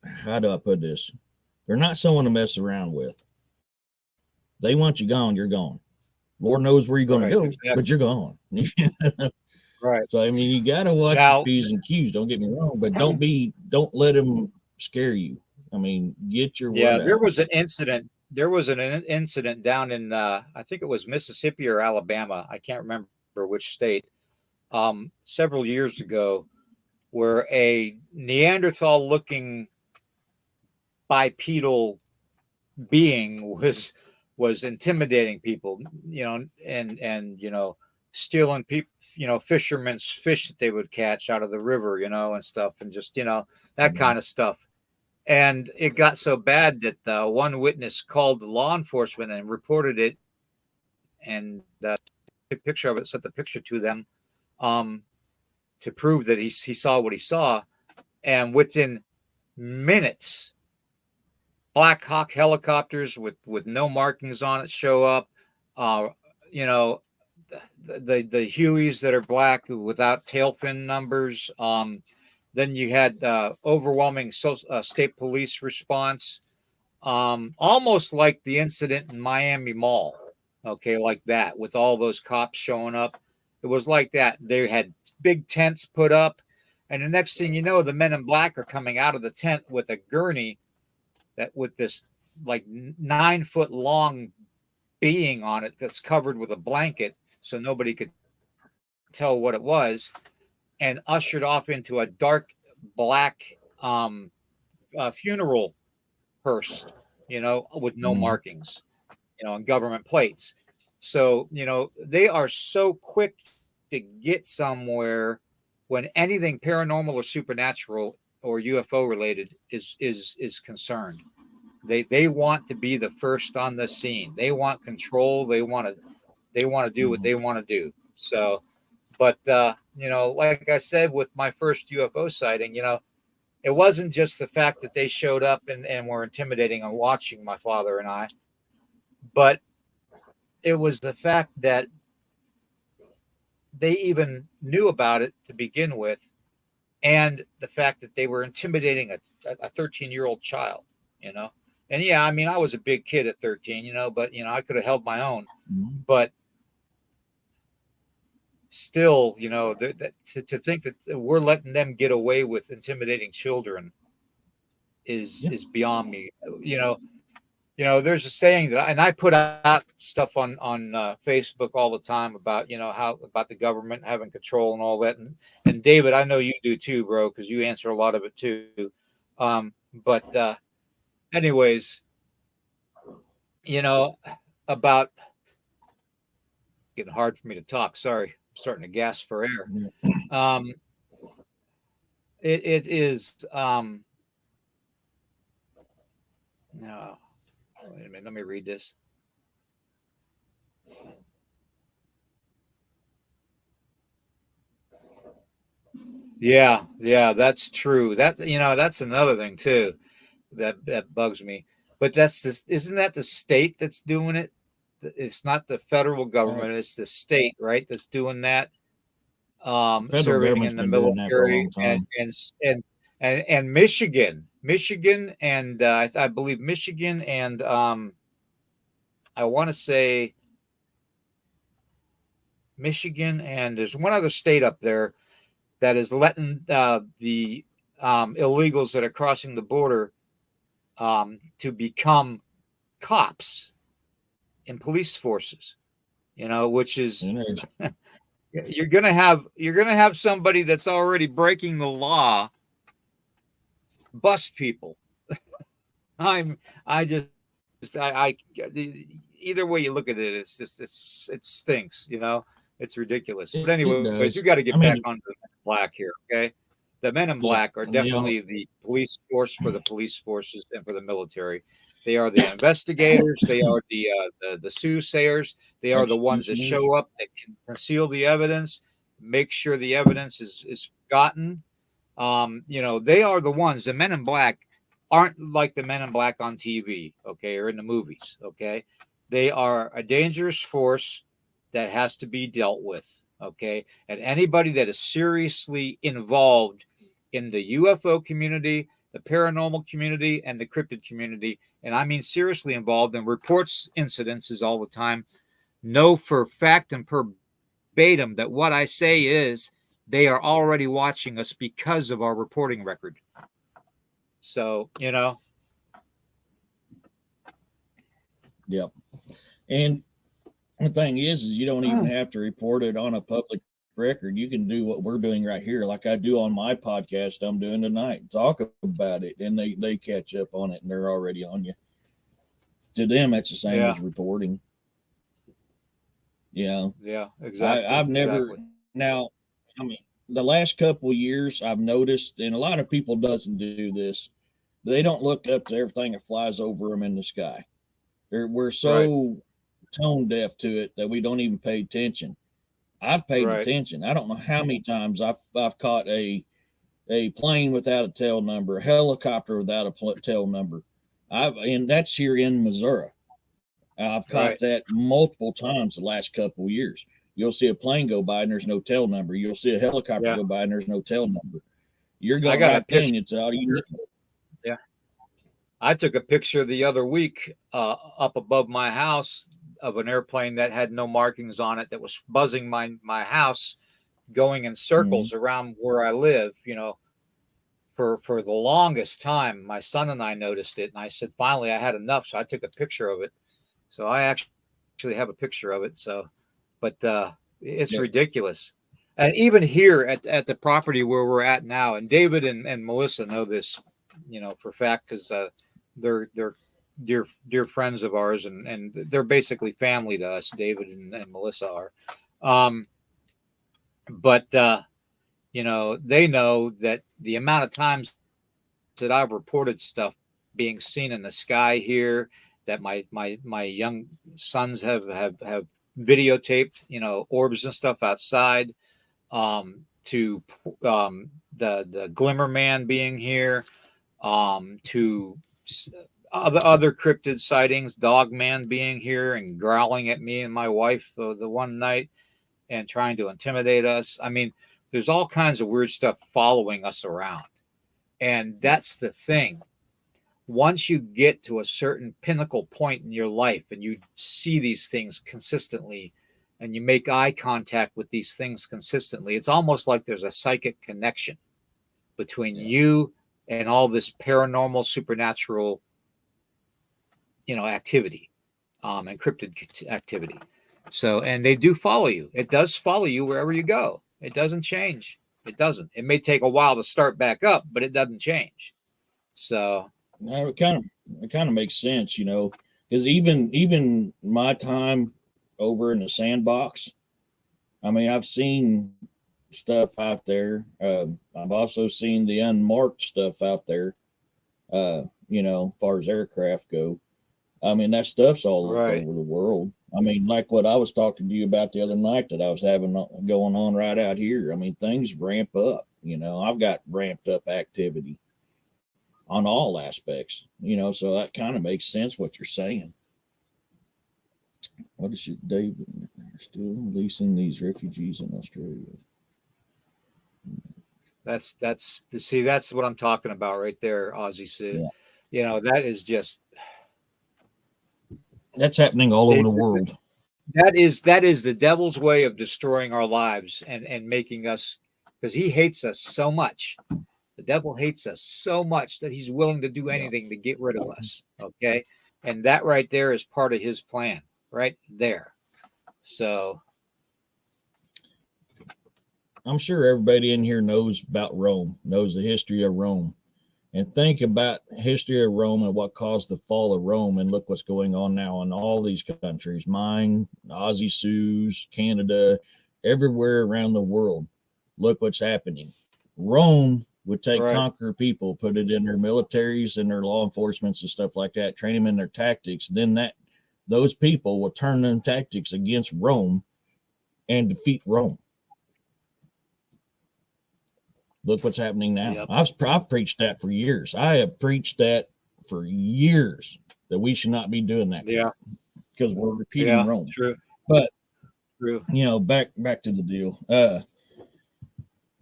how do I put this? They're not someone to mess around with. They want you gone, you're gone. Lord knows where you're going to go, but you're gone. Right. So, I mean, you got to watch your P's and Q's. Don't get me wrong, but don't let them scare you. I mean, get your word out. There was an incident. There was an incident down in, I think it was Mississippi or Alabama. I can't remember which state. Several years ago, where a Neanderthal-looking bipedal being was intimidating people, and stealing people, fishermen's fish that they would catch out of the river, and stuff, and just that kind of stuff. And it got so bad that one witness called the law enforcement and reported it, and took a picture of it, sent the picture to them, to prove that he saw what he saw. And within minutes, Black Hawk helicopters with no markings on it show up. The Hueys that are black without tail fin numbers. Then you had overwhelming state police response, almost like the incident in Miami Mall. Okay, like that, with all those cops showing up. It was like that. They had big tents put up, and the next thing you know, the Men in Black are coming out of the tent with a gurney with this like 9-foot long being on it that's covered with a blanket, so nobody could tell what it was, and ushered off into a dark black funeral hearse, with no markings, and government plates. So, they are so quick to get somewhere when anything paranormal or supernatural or UFO related is concerned. They want to be the first on the scene. They want control. They want to do what they want to do. So, But like I said with my first UFO sighting, it wasn't just the fact that they showed up and were intimidating and watching my father and I, but it was the fact that they even knew about it to begin with, and the fact that they were intimidating a 13-year-old child, you know. And yeah, I mean, I was a big kid at 13, but I could have held my own. Mhm. But still, to think that we're letting them get away with intimidating children is Yeah. is beyond me. There's a saying that, and I put out stuff on Facebook all the time about how about the government having control and all that. And David, I know you do too, bro, because you answer a lot of it too. But anyways, you know, about getting hard for me to talk. Sorry, I'm starting to gasp for air. Yeah. Um, it is no. Wait a minute. Let me read this. Yeah, that's true. That's another thing too that bugs me. But that's this. Isn't that the state that's doing it? It's not the federal government. That's It's the state, right? That's doing that. the federal Serving government's in the been doing that for a military long time. and Michigan, and I believe Michigan and I want to say Michigan, and there's one other state up there that is letting the illegals that are crossing the border to become cops in police forces. Which is And there's you're gonna have somebody that's already breaking the law bust people. I'm I just either way you look at it, it stinks. It's ridiculous. But it anyways, you got does. to get I back mean, onto the Men in Black here, okay? The Men in yeah, Black are and definitely the police force for the police forces and for the military. They are the investigators. They are the soothsayers. They are the ones that executioners. show up that can conceal the evidence, make sure the evidence is forgotten. They are the ones. The Men in Black aren't like the Men in Black on TV, okay, or in the movies, okay. They are a dangerous force that has to be dealt with, okay. And anybody that is seriously involved in the UFO community, the paranormal community, and the cryptid community, and I mean seriously involved and reports incidences all the time, know for fact and verbatim that what I say is they are already watching us because of our reporting record. So, Yep. And the thing is you don't even have to report it on a public record. You can do what we're doing right here, like I do on my podcast I'm doing tonight. Talk about it, and they catch up on it, and they're already on you. To them, that's the same yeah, as reporting. You know, yeah, I've exactly, never exactly. now. I mean, the last couple of years, I've noticed, and a lot of people doesn't do this. They don't look up to everything that flies over them in the sky. We're Right, so tone deaf to it that we don't even pay attention. I've paid right. attention. I don't know how many times I've caught a plane without a tail number, a helicopter without a tail number. And that's here in Missouri. I've caught Right. that multiple times the last couple of years. You'll see a plane go by and there's no tail number. You'll see a helicopter Yeah. go by and there's no tail number. You're I going got a right picture. then. It's all you know. Yeah. I took a picture the other week up above my house of an airplane that had no markings on it that was buzzing my house going in Mm-hmm. circles around where I live, for the longest time. My son and I noticed it, and I said, finally, I had enough. So I took a picture of it. So I actually have a picture of it. So, but it's Yep. ridiculous. And even here at the property where we're at now, and David and Melissa know this, for a fact, because they're dear friends of ours, and they're basically family to us. David and Melissa are, um, but they know that the amount of times that I've reported stuff being seen in the sky here, that my young sons have videotaped, orbs and stuff outside. to the Glimmer Man being here, to other cryptid sightings, Dog Man being here and growling at me and my wife the one night and trying to intimidate us. I mean, there's all kinds of weird stuff following us around. And that's the thing. Once you get to a certain pinnacle point in your life and you see these things consistently and you make eye contact with these things consistently, it's almost like there's a psychic connection between you and all this paranormal, supernatural, activity, encrypted activity. So, and they do follow you. It does follow you wherever you go. It doesn't change. It doesn't. It may take a while to start back up, but it doesn't change. So, now it kind of makes sense, because even my time over in the sandbox, I mean, I've seen stuff out there. I've also seen the unmarked stuff out there. As far as aircraft go, I mean, that stuff's all right. over the world. I mean, like what I was talking to you about the other night that I was having going on right out here. I mean, things ramp up. I've got ramped up activity on all aspects. So that kind of makes sense what you're saying. What is it, David? Still releasing these refugees in Australia. That's what I'm talking about right there, Aussie Sid. Yeah. That is just that's happening all over the world. That is the devil's way of destroying our lives and making us, because he hates us so much. The devil hates us so much that he's willing to do anything to get rid of us. Okay. And that right there is part of his plan right there. So I'm sure everybody in here knows about Rome, knows the history of Rome. And think about history of Rome and what caused the fall of Rome, and look what's going on now in all these countries, mine, Aussie Sioux's, Canada, everywhere around the world. Look what's happening. Rome would conquer people, put it in their militaries and their law enforcements and stuff like that, train them in their tactics. Then those people will turn them tactics against Rome and defeat Rome. Look what's happening now. Yep. I've preached that for years. I have preached that for years, that we should not be doing that. Yeah. Because we're repeating Rome. True. But true. Back to the deal. But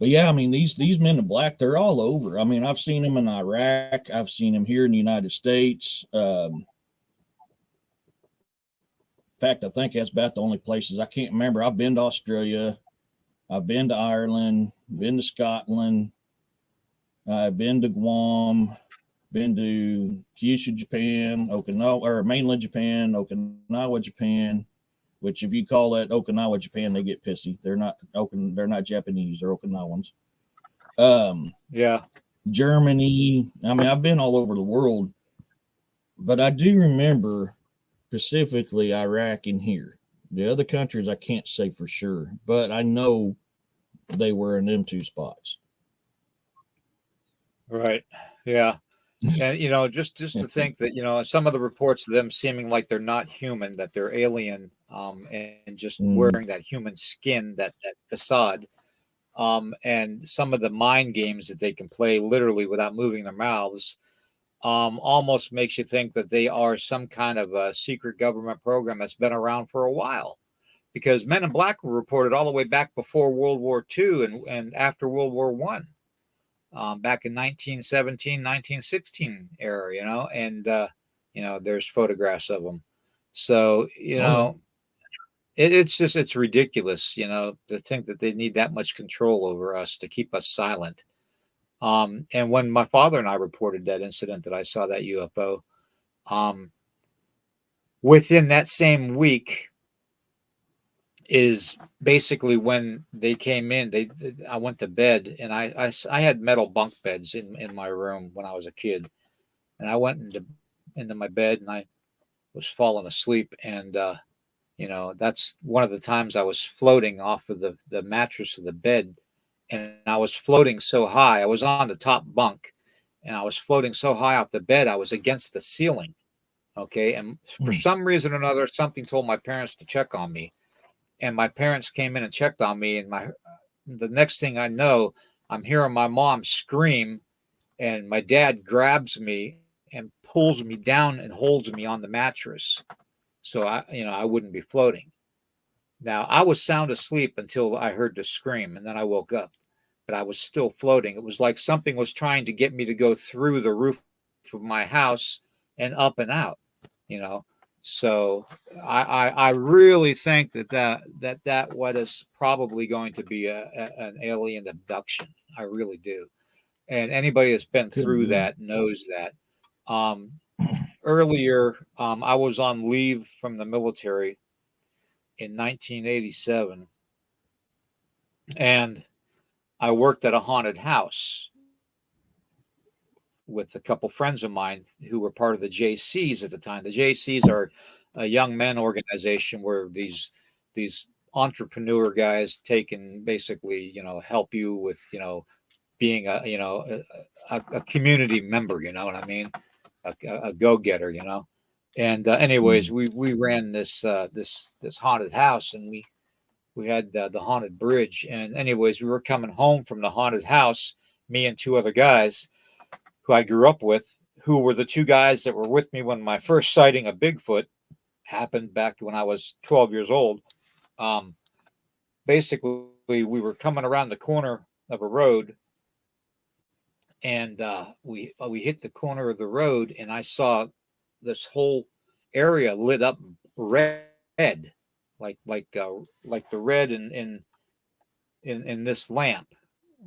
yeah, I mean, these men in black, they're all over. I mean, I've seen them in Iraq. I've seen them here in the United States. In fact, I think that's about the only places. I can't remember. I've been to Australia. I've been to Ireland, been to Scotland, I've been to Guam, been to Kyushu, Japan, Okinawa, or mainland Japan, Okinawa, Japan, which if you call that Okinawa, Japan, they get pissy. They're not Japanese, they're Okinawans. Germany. I mean, I've been all over the world, but I do remember specifically Iraq and here. The other countries I can't say for sure, but I know they were in them two spots. Right. Yeah. And just to think that some of the reports of them seeming like they're not human, that they're alien, and just wearing that human skin, that facade, and some of the mind games that they can play literally without moving their mouths, almost makes you think that they are some kind of a secret government program that's been around for a while. Because Men in Black were reported all the way back before World War II and after World War I, back in 1917, 1916 era, and, there's photographs of them. So, it's ridiculous, to think that they need that much control over us to keep us silent. And when my father and I reported that incident that I saw that UFO, within that same week, is basically when they came in. I went to bed, and I had metal bunk beds in my room when I was a kid, and I went into my bed and I was falling asleep, and that's one of the times I was floating off of the mattress of the bed, and I was floating so high. I was on the top bunk, and I was floating so high off the bed I was against the ceiling. Okay, and for some reason or another, something told my parents to check on me. And my parents came in and checked on me, and the next thing I know, I'm hearing my mom scream, and my dad grabs me and pulls me down and holds me on the mattress, so I wouldn't be floating. Now I was sound asleep until I heard the scream, and then I woke up, but I was still floating. It was like something was trying to get me to go through the roof of my house and up and out, you know. So I really think that what is probably going to be an alien abduction. I really do. And anybody that's been Could through be. that knows that. Earlier, I was on leave from the military in 1987, and I worked at a haunted house with a couple friends of mine who were part of the JCs at the time. The JCs are a young men organization where these entrepreneur guys take and basically help you with being a community member. You know what I mean? A go getter. And anyways, Mm. we ran this haunted house, and we had the haunted bridge. And anyways, we were coming home from the haunted house, me and two other guys who I grew up with, who were the two guys that were with me when my first sighting of Bigfoot happened back when I was 12 years old. Um, Basically, we were coming around the corner of a road, and we hit the corner of the road, and I saw this whole area lit up red, like the red in this lamp.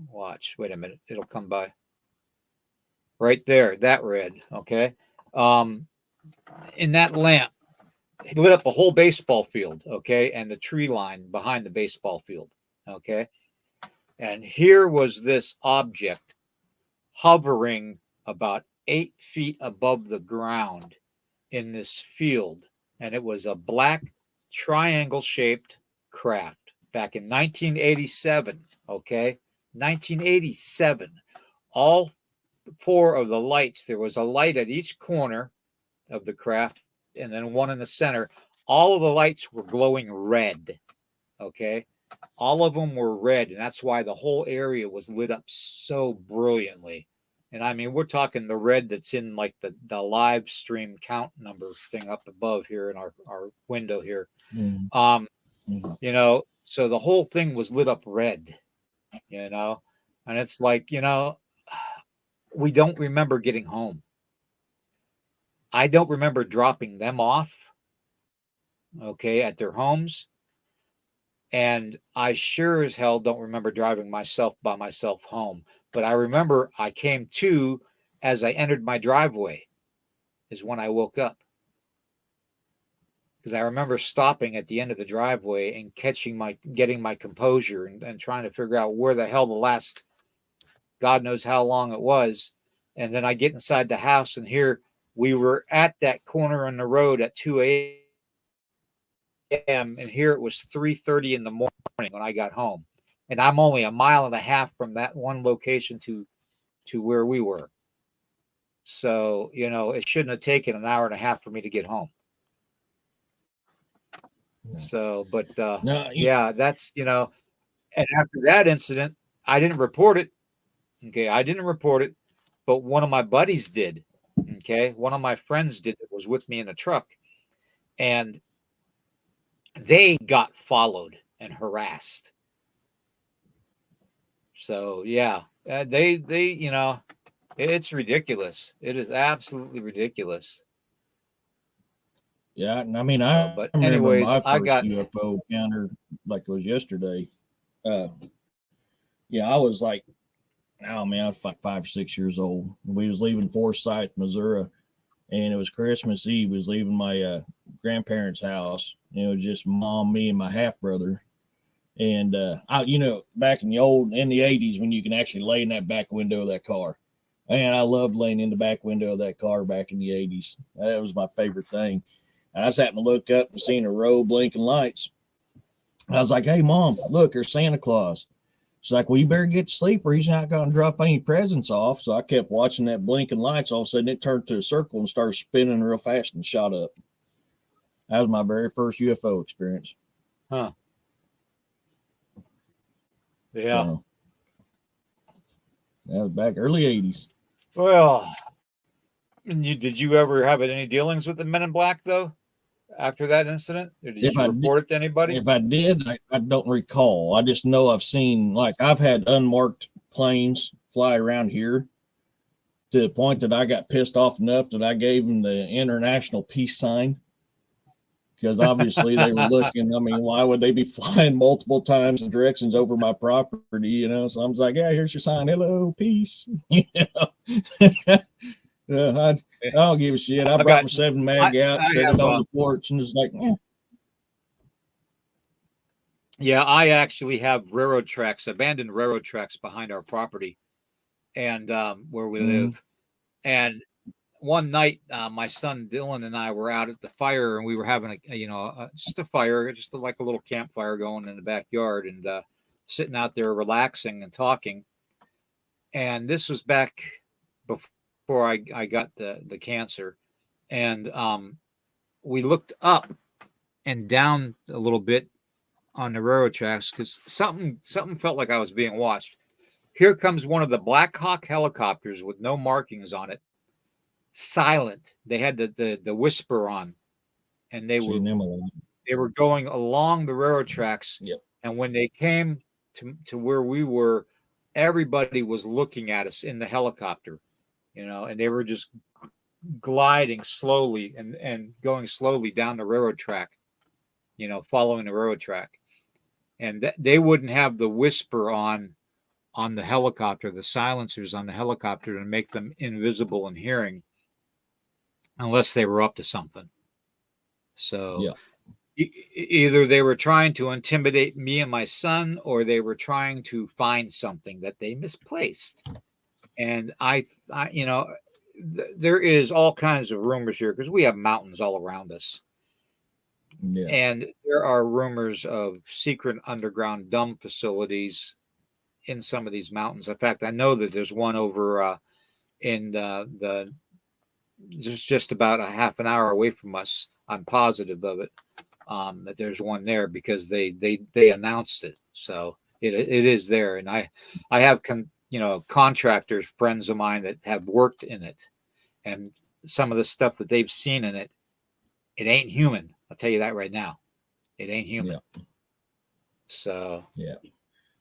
Watch, wait a minute, it'll come by right there. That red, okay. Um, in that lamp, it lit up a whole baseball field, okay, and the tree line behind the baseball field, okay. And here was this object hovering about 8 feet above the ground in this field, and it was a black triangle shaped craft back in 1987. Okay, 1987. All four of the lights, there was a light at each corner of the craft and then one in the center. All of the lights were glowing red. Okay, all of them were red, and that's why the whole area was lit up so brilliantly. And I mean, we're talking the red that's in like the live stream count number thing up above here in our window here. Mm. Um, Mm. so the whole thing was lit up red, you know, and it's like, we don't remember getting home. I don't remember dropping them off, okay, at their homes. And I sure as hell don't remember driving myself by myself home. But I remember I came to as I entered my driveway, is when I woke up. Because I remember stopping at the end of the driveway and getting my composure and trying to figure out where the hell the last God knows how long it was. And then I get inside the house, and here we were at that corner in the road at 2 a.m. And here it was 3:30 in the morning when I got home. And I'm only a mile and a half from that one location to where we were. So, it shouldn't have taken an hour and a half for me to get home. No, So, but no, yeah, and after that incident, I didn't report it. Okay. I didn't report it, but one of my buddies did. Okay. One of my friends did that was with me in a truck, and they got followed and harassed. So, yeah, it's ridiculous. It is absolutely ridiculous. yeah. I mean, So, I but remember anyways, my I first got, UFO encounter like it was yesterday. Uh, yeah, I was like, oh man, I was like 5 or 6 years old. We was leaving Forsyth, Missouri, and it was Christmas Eve. We was leaving my grandparents' house. It was just mom, me, and my half brother. And back in the '80s when you can actually lay in that back window of that car. Man, I loved laying in the back window of that car back in the '80s. That was my favorite thing. And I just happened to look up and seen a row of blinking lights. I was like, "Hey, mom, look, there's Santa Claus." She's like, "Well, you better get to sleep, or he's not going to drop any presents off." So I kept watching that blinking lights. All of a sudden, it turned to a circle and started spinning real fast and shot up. That was my very first UFO experience. huh? Yeah. So that was back early 80s. Well, and did you ever have any dealings with the Men in Black though after that incident, or did If you I did, report it to anybody? if I did, I don't recall. I just know I've seen, like, I've had unmarked planes fly around here to the point that I got pissed off enough that I gave them the international peace sign, because obviously they were looking. I mean, why would they be flying multiple times in directions over my property? So I was like, yeah, here's your sign. Hello, peace. I don't give a shit. I I brought got. my 7 I, mag out, I set have. it on the porch, and it's like, Yeah, I actually have railroad tracks, abandoned railroad tracks behind our property, and where we mm, live. And one night, my son Dylan and I were out at the fire, and we were having just a fire, like a little campfire going in the backyard, and sitting out there relaxing and talking. And this was back before I got the cancer, and we looked up and down a little bit on the railroad tracks because something felt like I was being watched. Here comes one of the Black Hawk helicopters with no markings on it, silent. They had the whisper on, and they were seeing them a lot. they were going along the railroad tracks. Yep. And when they came to where we were, everybody was looking at us in the helicopter, and they were just gliding slowly and going slowly down the railroad track, following the railroad track. And they wouldn't have the whisper on the helicopter, the silencers on the helicopter to make them invisible and hearing unless they were up to something. So Yeah. either they were trying to intimidate me and my son, or they were trying to find something that they misplaced. And there is all kinds of rumors here because we have mountains all around us. Yeah. And there are rumors of secret underground dump facilities in some of these mountains. In fact, I know that there's one over in the just about a half an hour away from us. I'm positive of it. That there's one there because they announced it, so it is there. And I have contractors, friends of mine that have worked in it, and some of the stuff that they've seen in it, it ain't human. I'll tell you that right now. It ain't human. Yeah. So Yeah.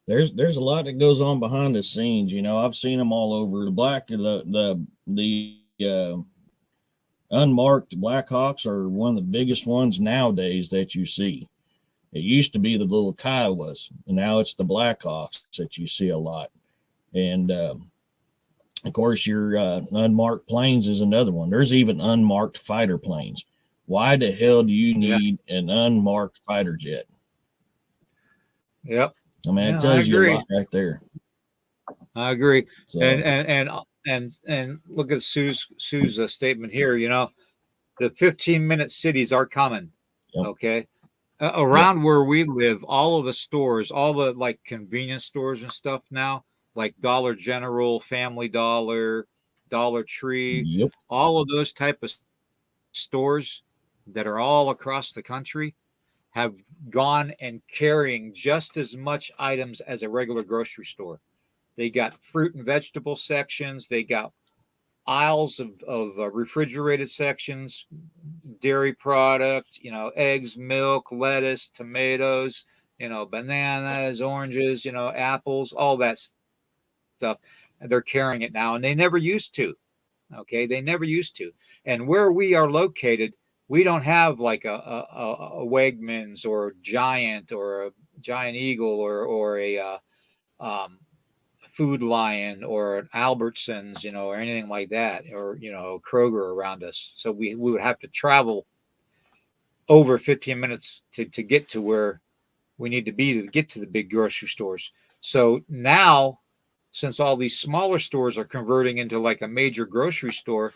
There's a lot that goes on behind the scenes. I've seen them all over. The unmarked Blackhawks are one of the biggest ones nowadays that you see. It used to be the little Kiowas, and now it's the Blackhawks that you see a lot. And of course, your unmarked planes is another one. There's even unmarked fighter planes. Why the hell do you yeah, need an unmarked fighter jet? yep, I mean, it yeah, I tells you a agree. lot right there. I agree. And So, and and look at Sue's statement here. The 15-minute cities are coming. yep, Okay. yep, Around where we live, all of the stores, all the like convenience stores and stuff now, like Dollar General, Family Dollar, Dollar Tree, yep, all of those type of stores that are all across the country have gone and carrying just as much items as a regular grocery store. They got fruit and vegetable sections. They got aisles of refrigerated sections, dairy products, eggs, milk, lettuce, tomatoes, bananas, oranges, apples, all that stuff. They're carrying it now, and they never used to. Okay, they never used to. And where we are located, we don't have like a Wegmans or Giant or a Giant Eagle or a um, Food Lion or an Albertsons, or anything like that, or Kroger around us. So we would have to travel over 15 minutes to get to where we need to be to get to the big grocery stores. So now, since all these smaller stores are converting into like a major grocery store,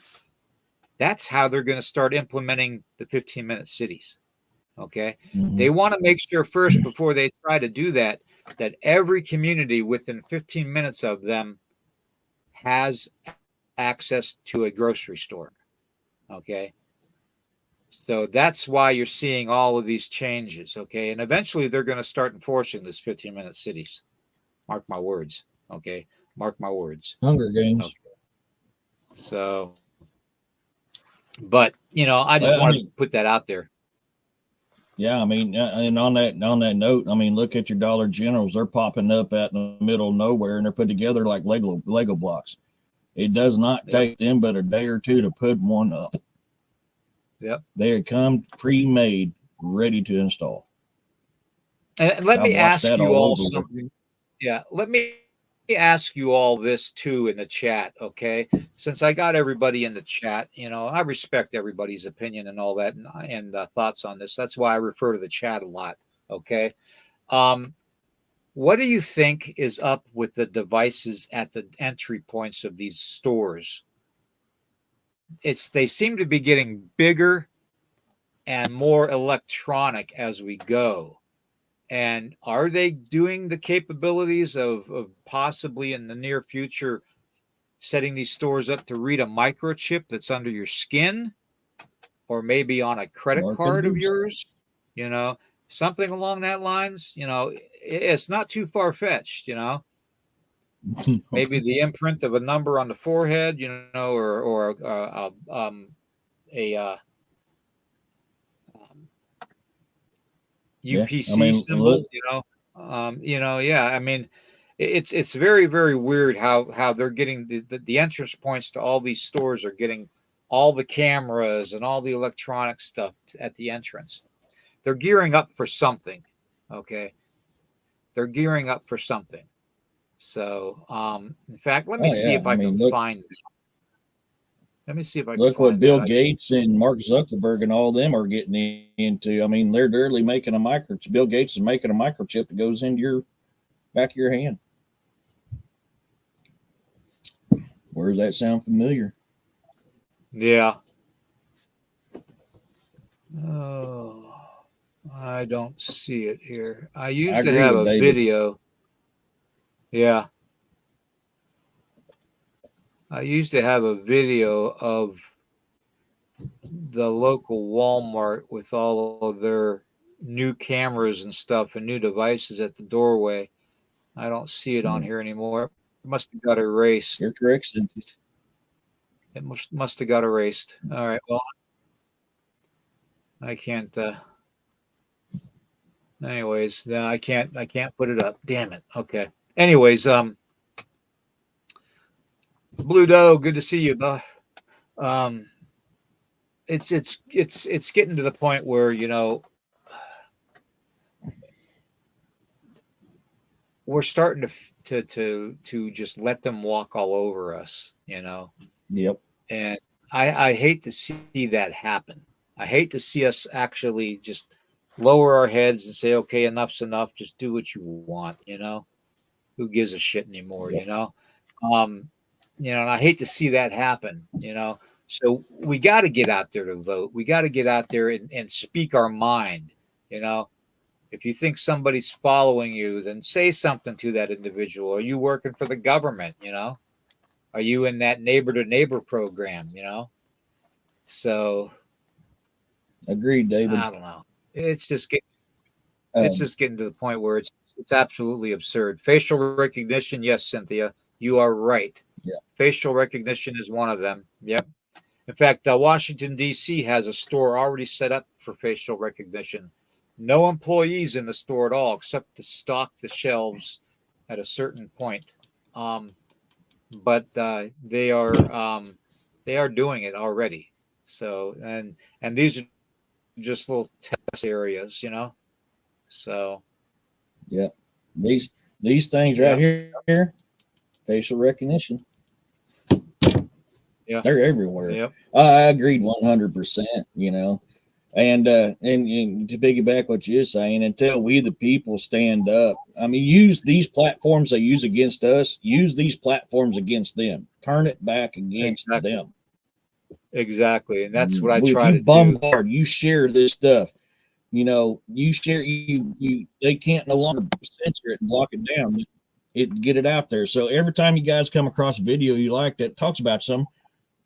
that's how they're going to start implementing the 15-minute cities. Okay. mm-hmm, They want to make sure first, before they try to do that, that every community within 15 minutes of them has access to a grocery store. Okay. So that's why you're seeing all of these changes. Okay. And eventually they're going to start enforcing this 15-minute cities. Mark my words. Okay. Mark my words. Hunger Games. Okay. So, but I just Well, I wanted to mean, put that out there. yeah, I mean, and on that note, I mean, look at your Dollar Generals. They're popping up out in the middle of nowhere, and they're put together like Lego blocks. It does not Yep. take them but a day or two to put one up. Yep. They come pre-made, ready to install. And let I've me watched ask that you all all over with. something. Yeah. Let me ask you all this too in the chat. Okay. Since I got everybody in the chat, I respect everybody's opinion and all that and thoughts on this. That's why I refer to the chat a lot. Okay. Um, what do you think is up with the devices at the entry points of these stores? They seem to be getting bigger and more electronic as we go. And are they doing the capabilities of possibly in the near future setting these stores up to read a microchip that's under your skin or maybe on a credit Or it could card of be yours? You know, something along that lines. It's not too far fetched. Maybe the imprint of a number on the forehead. Or a yeah. I UPC mean, look, symbol. Yeah. I mean, it's very very weird how they're getting the entrance points to all these stores are getting all the cameras and all the electronic stuff at the entrance. They're gearing up for something. Okay, they're gearing up for something. So, in fact, let me oh see yeah. if I I can mean, look, find. Let me see if I can look what find Bill that. Gates and Mark Zuckerberg and all them are getting into. I mean, they're literally making a microchip. Bill Gates is making a microchip that goes into your back of your hand. Where does that sound familiar? Yeah. Oh, I don't see it here. I I used to agree have with a David. video. Yeah, I used to have a video of the local Walmart with all of their new cameras and stuff and new devices at the doorway. I don't see it on Yeah, here anymore. It must have got erased. you're correct, Sid. It must have got erased. All right. Well, I can't. Anyways, then I can't put it up. Damn it. Okay. Anyways, Blue Doe, good to see you, bud. Um, it's getting to the point where we're starting to just let them walk all over us. Yep. And I hate to see that happen. I hate to see us actually just lower our heads and say, okay, enough's enough. Just do what you want. Who gives a shit anymore, Yep. Um, and I hate to see that happen. So we got to get out there to vote. We got to get out there and speak our mind. You know, if you think somebody's following you, then say something to that individual. Are you working for the government? Are you in that neighbor to neighbor program? So Agreed, David. I don't know. It's Um, just getting to the point where it's absolutely absurd. Facial recognition, yes, Cynthia, you are right. yeah. Facial recognition is one of them. Yep. In fact, Washington D.C. has a store already set up for facial recognition. No employees in the store at all, except to stock the shelves at a certain point. Um, but they are doing it already. So and these are just little test areas. So Yeah. These things right yeah, here, facial recognition, yeah, they're everywhere. yep, I agreed 100%, and to piggyback what you're saying, until we the people stand up, I mean, use these platforms they use against us, use these platforms against them, turn it back against exactly, them. exactly, and that's what I If try you to do. bombard, you share this stuff, you share, they can't no longer censor it and block it down. Get it out there. So every time you guys come across a video you like that talks about some,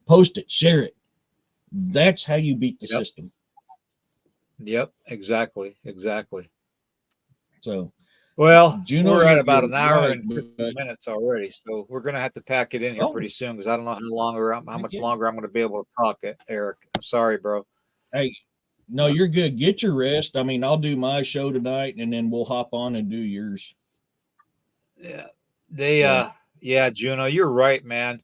post it, share it. That's how you beat the Yep, system. yep, exactly, exactly. So Well, Juno, we're at about you're an hour right, and 50 but minutes already, so we're going to have to pack it in here pretty oh, soon because I don't know how heck much yeah. longer I'm going to be able to talk, Eric. I'm sorry, bro. Hey, no, you're good. Get your rest. I mean, I'll do my show tonight, and then we'll hop on and do yours. Yeah, they, So, yeah, Juno, you're right, man.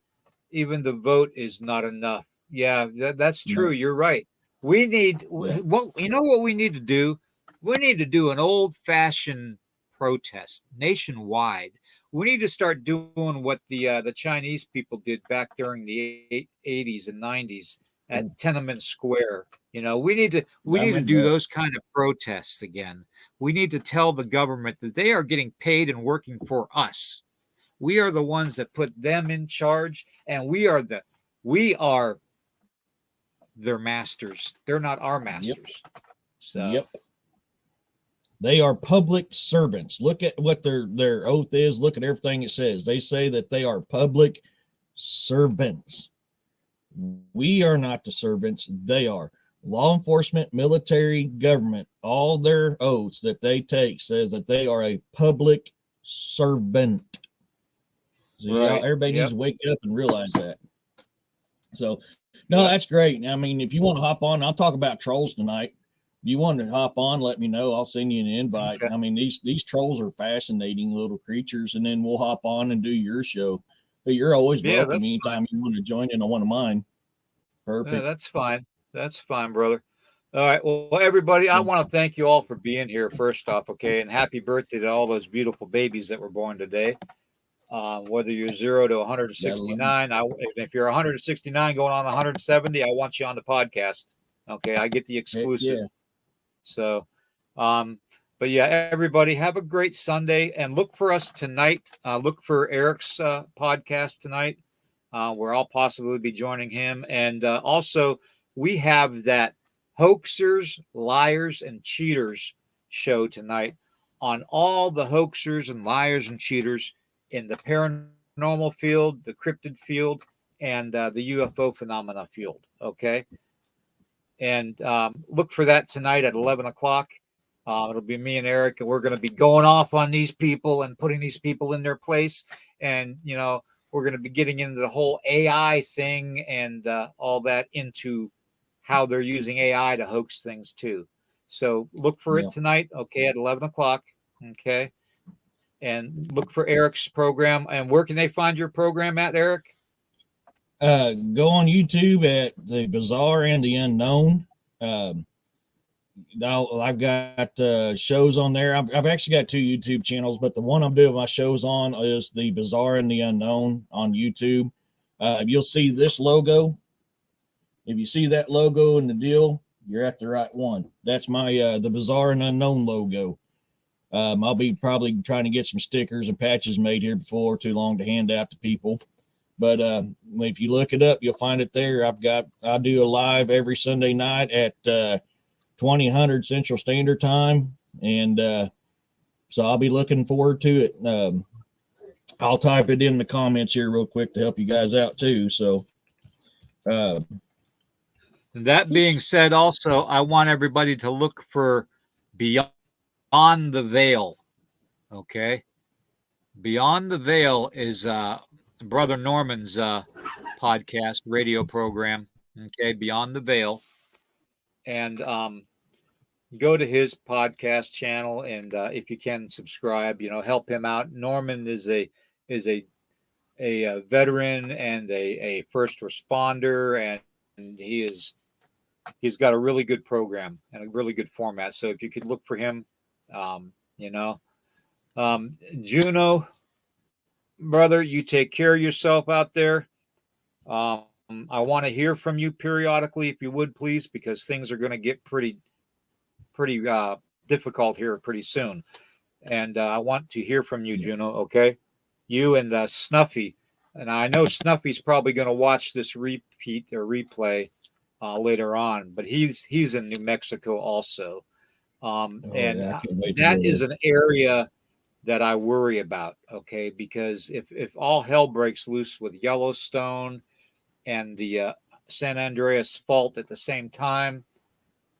Even the vote is not enough. Yeah, that's true. no, You're right. We need yeah, what you know what we need to do. We need to do an old fashioned protest nationwide. We need to start doing what the Chinese people did back during the 80s and 90s at cool. Tiananmen Square. You know, we I need to remember do that. those kind of protests again. We need to tell the government that they are getting paid and working for us. We are the ones that put them in charge, and we are their masters. They're not our Yep, masters. So yep. They are public servants. Look at what their oath is. Look at everything it says. They say that they are public servants. We are not the servants. They are. Law enforcement, military, government, all their oaths that they take says that they are a public servant. So y'all, right. everybody needs Yep. to wake up and realize that. So no, Yep. that's great. I mean, if you want to hop on, I'll talk about trolls tonight. If you want to hop on, let me know. I'll send you an invite. Okay. I mean, these trolls are fascinating little creatures, and then we'll hop on and do your show. But you're always Yeah, welcome that's fine. anytime you want to join in on one of mine. Yeah, Perfect. that's fine. That's fine, brother. All right. Well, everybody, I So, want to thank you all for being here first off, okay? And happy birthday to all those beautiful babies that were born today. Whether you're 0 to gotta love 169, if you're 169 going on 170, I want you on the podcast. Okay, I get the heck exclusive. yeah. So, um, but yeah, everybody have a great Sunday and look for us tonight. Look for Eric's podcast tonight, where I'll possibly be joining him. And also, we have that hoaxers, liars, and cheaters show tonight on all the hoaxers and liars and cheaters in the paranormal field, the cryptid field, and the UFO phenomena field. Okay, and look for that tonight at 11 o'clock. It'll be me and Eric, and we're going to be going off on these people and putting these people in their place. And, you know, we're going to be getting into the whole AI thing and all that into how they're using AI to hoax things too. So look for it Yeah. tonight, okay, at 11 o'clock. Okay. And look for Eric's program. And where can they find your program at, Eric? Go on YouTube at the Bizarre and the Unknown. Um, I've got shows on there. I've actually got two YouTube channels, but the one I'm doing my shows on is the Bizarre and the Unknown on YouTube. You'll see this logo. If you see that logo in the deal, you're at the right one. That's my the Bizarre and Unknown logo. I'll be probably trying to get some stickers and patches made here before too long to hand out to people. But if you look it up, you'll find it there. I do a live every Sunday night at 2000 Central Standard Time, and so I'll be looking forward to it. I'll type it in the comments here real quick to help you guys out too. So, uh, That being oops, said, also, I want everybody to look for Beyond the Veil. Okay. Beyond the Veil is Brother Norman's podcast, radio program. Okay. Beyond the Veil. And go to his podcast channel and if you can subscribe, you know, help him out. Norman is a veteran and a first responder, and he's got a really good program and a really good format. So if you could look for him, you know, Juno, brother, you take care of yourself out there. I want to hear from you periodically, if you would, please, because things are going to get pretty difficult here pretty soon. And I want to hear from you, yeah, Juno. Okay, you and Snuffy, and I know Snuffy's probably going to watch this repeat or replay later on, but he's in New Mexico also, oh and yeah, I can't wait to that go is there. an area that I worry about. Okay, because if all hell breaks loose with Yellowstone and the San Andreas Fault at the same time,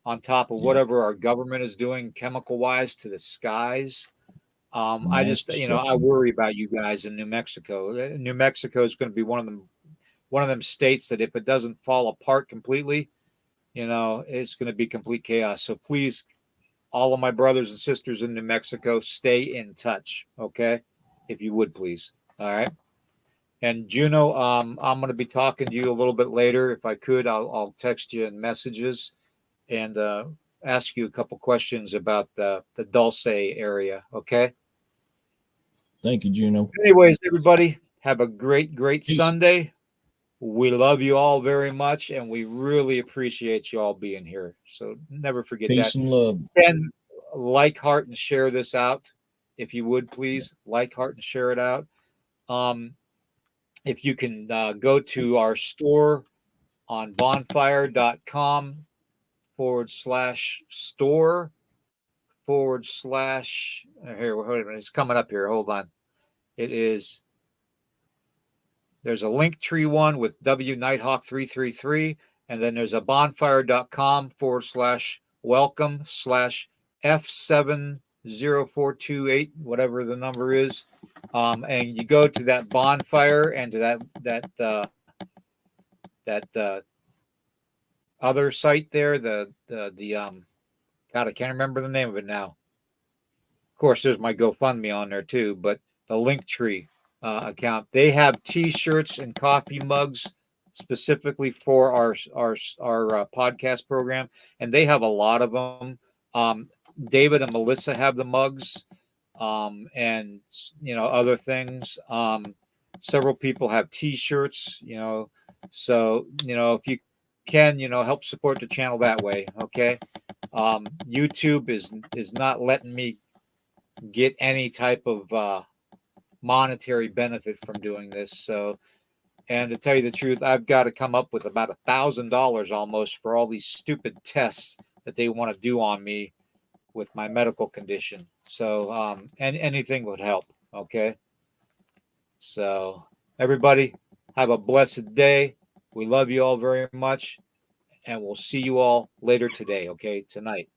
on top of Yeah, whatever our government is doing chemical wise to the skies, I Mass just, I destruction. worry about you guys in New Mexico. New Mexico is going to be one of them states that if it doesn't fall apart completely, it's going to be complete chaos. So please, all of my brothers and sisters in New Mexico, stay in touch, okay? If you would, please. All right. And Juno, I'm going to be talking to you a little bit later. If I could, I'll text you in messages and ask you a couple questions about the Dulce area, okay? Thank you, Juno. Anyways, everybody, have a great Peace, Sunday. We love you all very much, and we really appreciate you all being here. So never forget peace that. and love. And like, heart, and share this out. If you would, please like, heart, and share it out. Um, if you can go to our store on bonfire.com/store here, wait a minute, it's coming up here. Hold on. It is There's a link tree one with W Nighthawk 333, and then there's a bonfire.com/welcome/F70428, whatever the number is. And you go to that bonfire and to that other site there, God, I can't remember the name of it now. Of course, there's my GoFundMe on there too, but the Linktree account. They have T-shirts and coffee mugs specifically for our podcast program, and they have a lot of them. David and Melissa have the mugs, and other things. Several people have T-shirts. So if you can, help support the channel that way. Okay. YouTube is not letting me get any type of monetary benefit from doing this. So, and to tell you the truth, I've got to come up with about $1,000 almost for all these stupid tests that they want to do on me with my medical condition. So, and anything would help. Okay. So, everybody, have a blessed day. We love you all very much, and we'll see you all later today. Okay, tonight.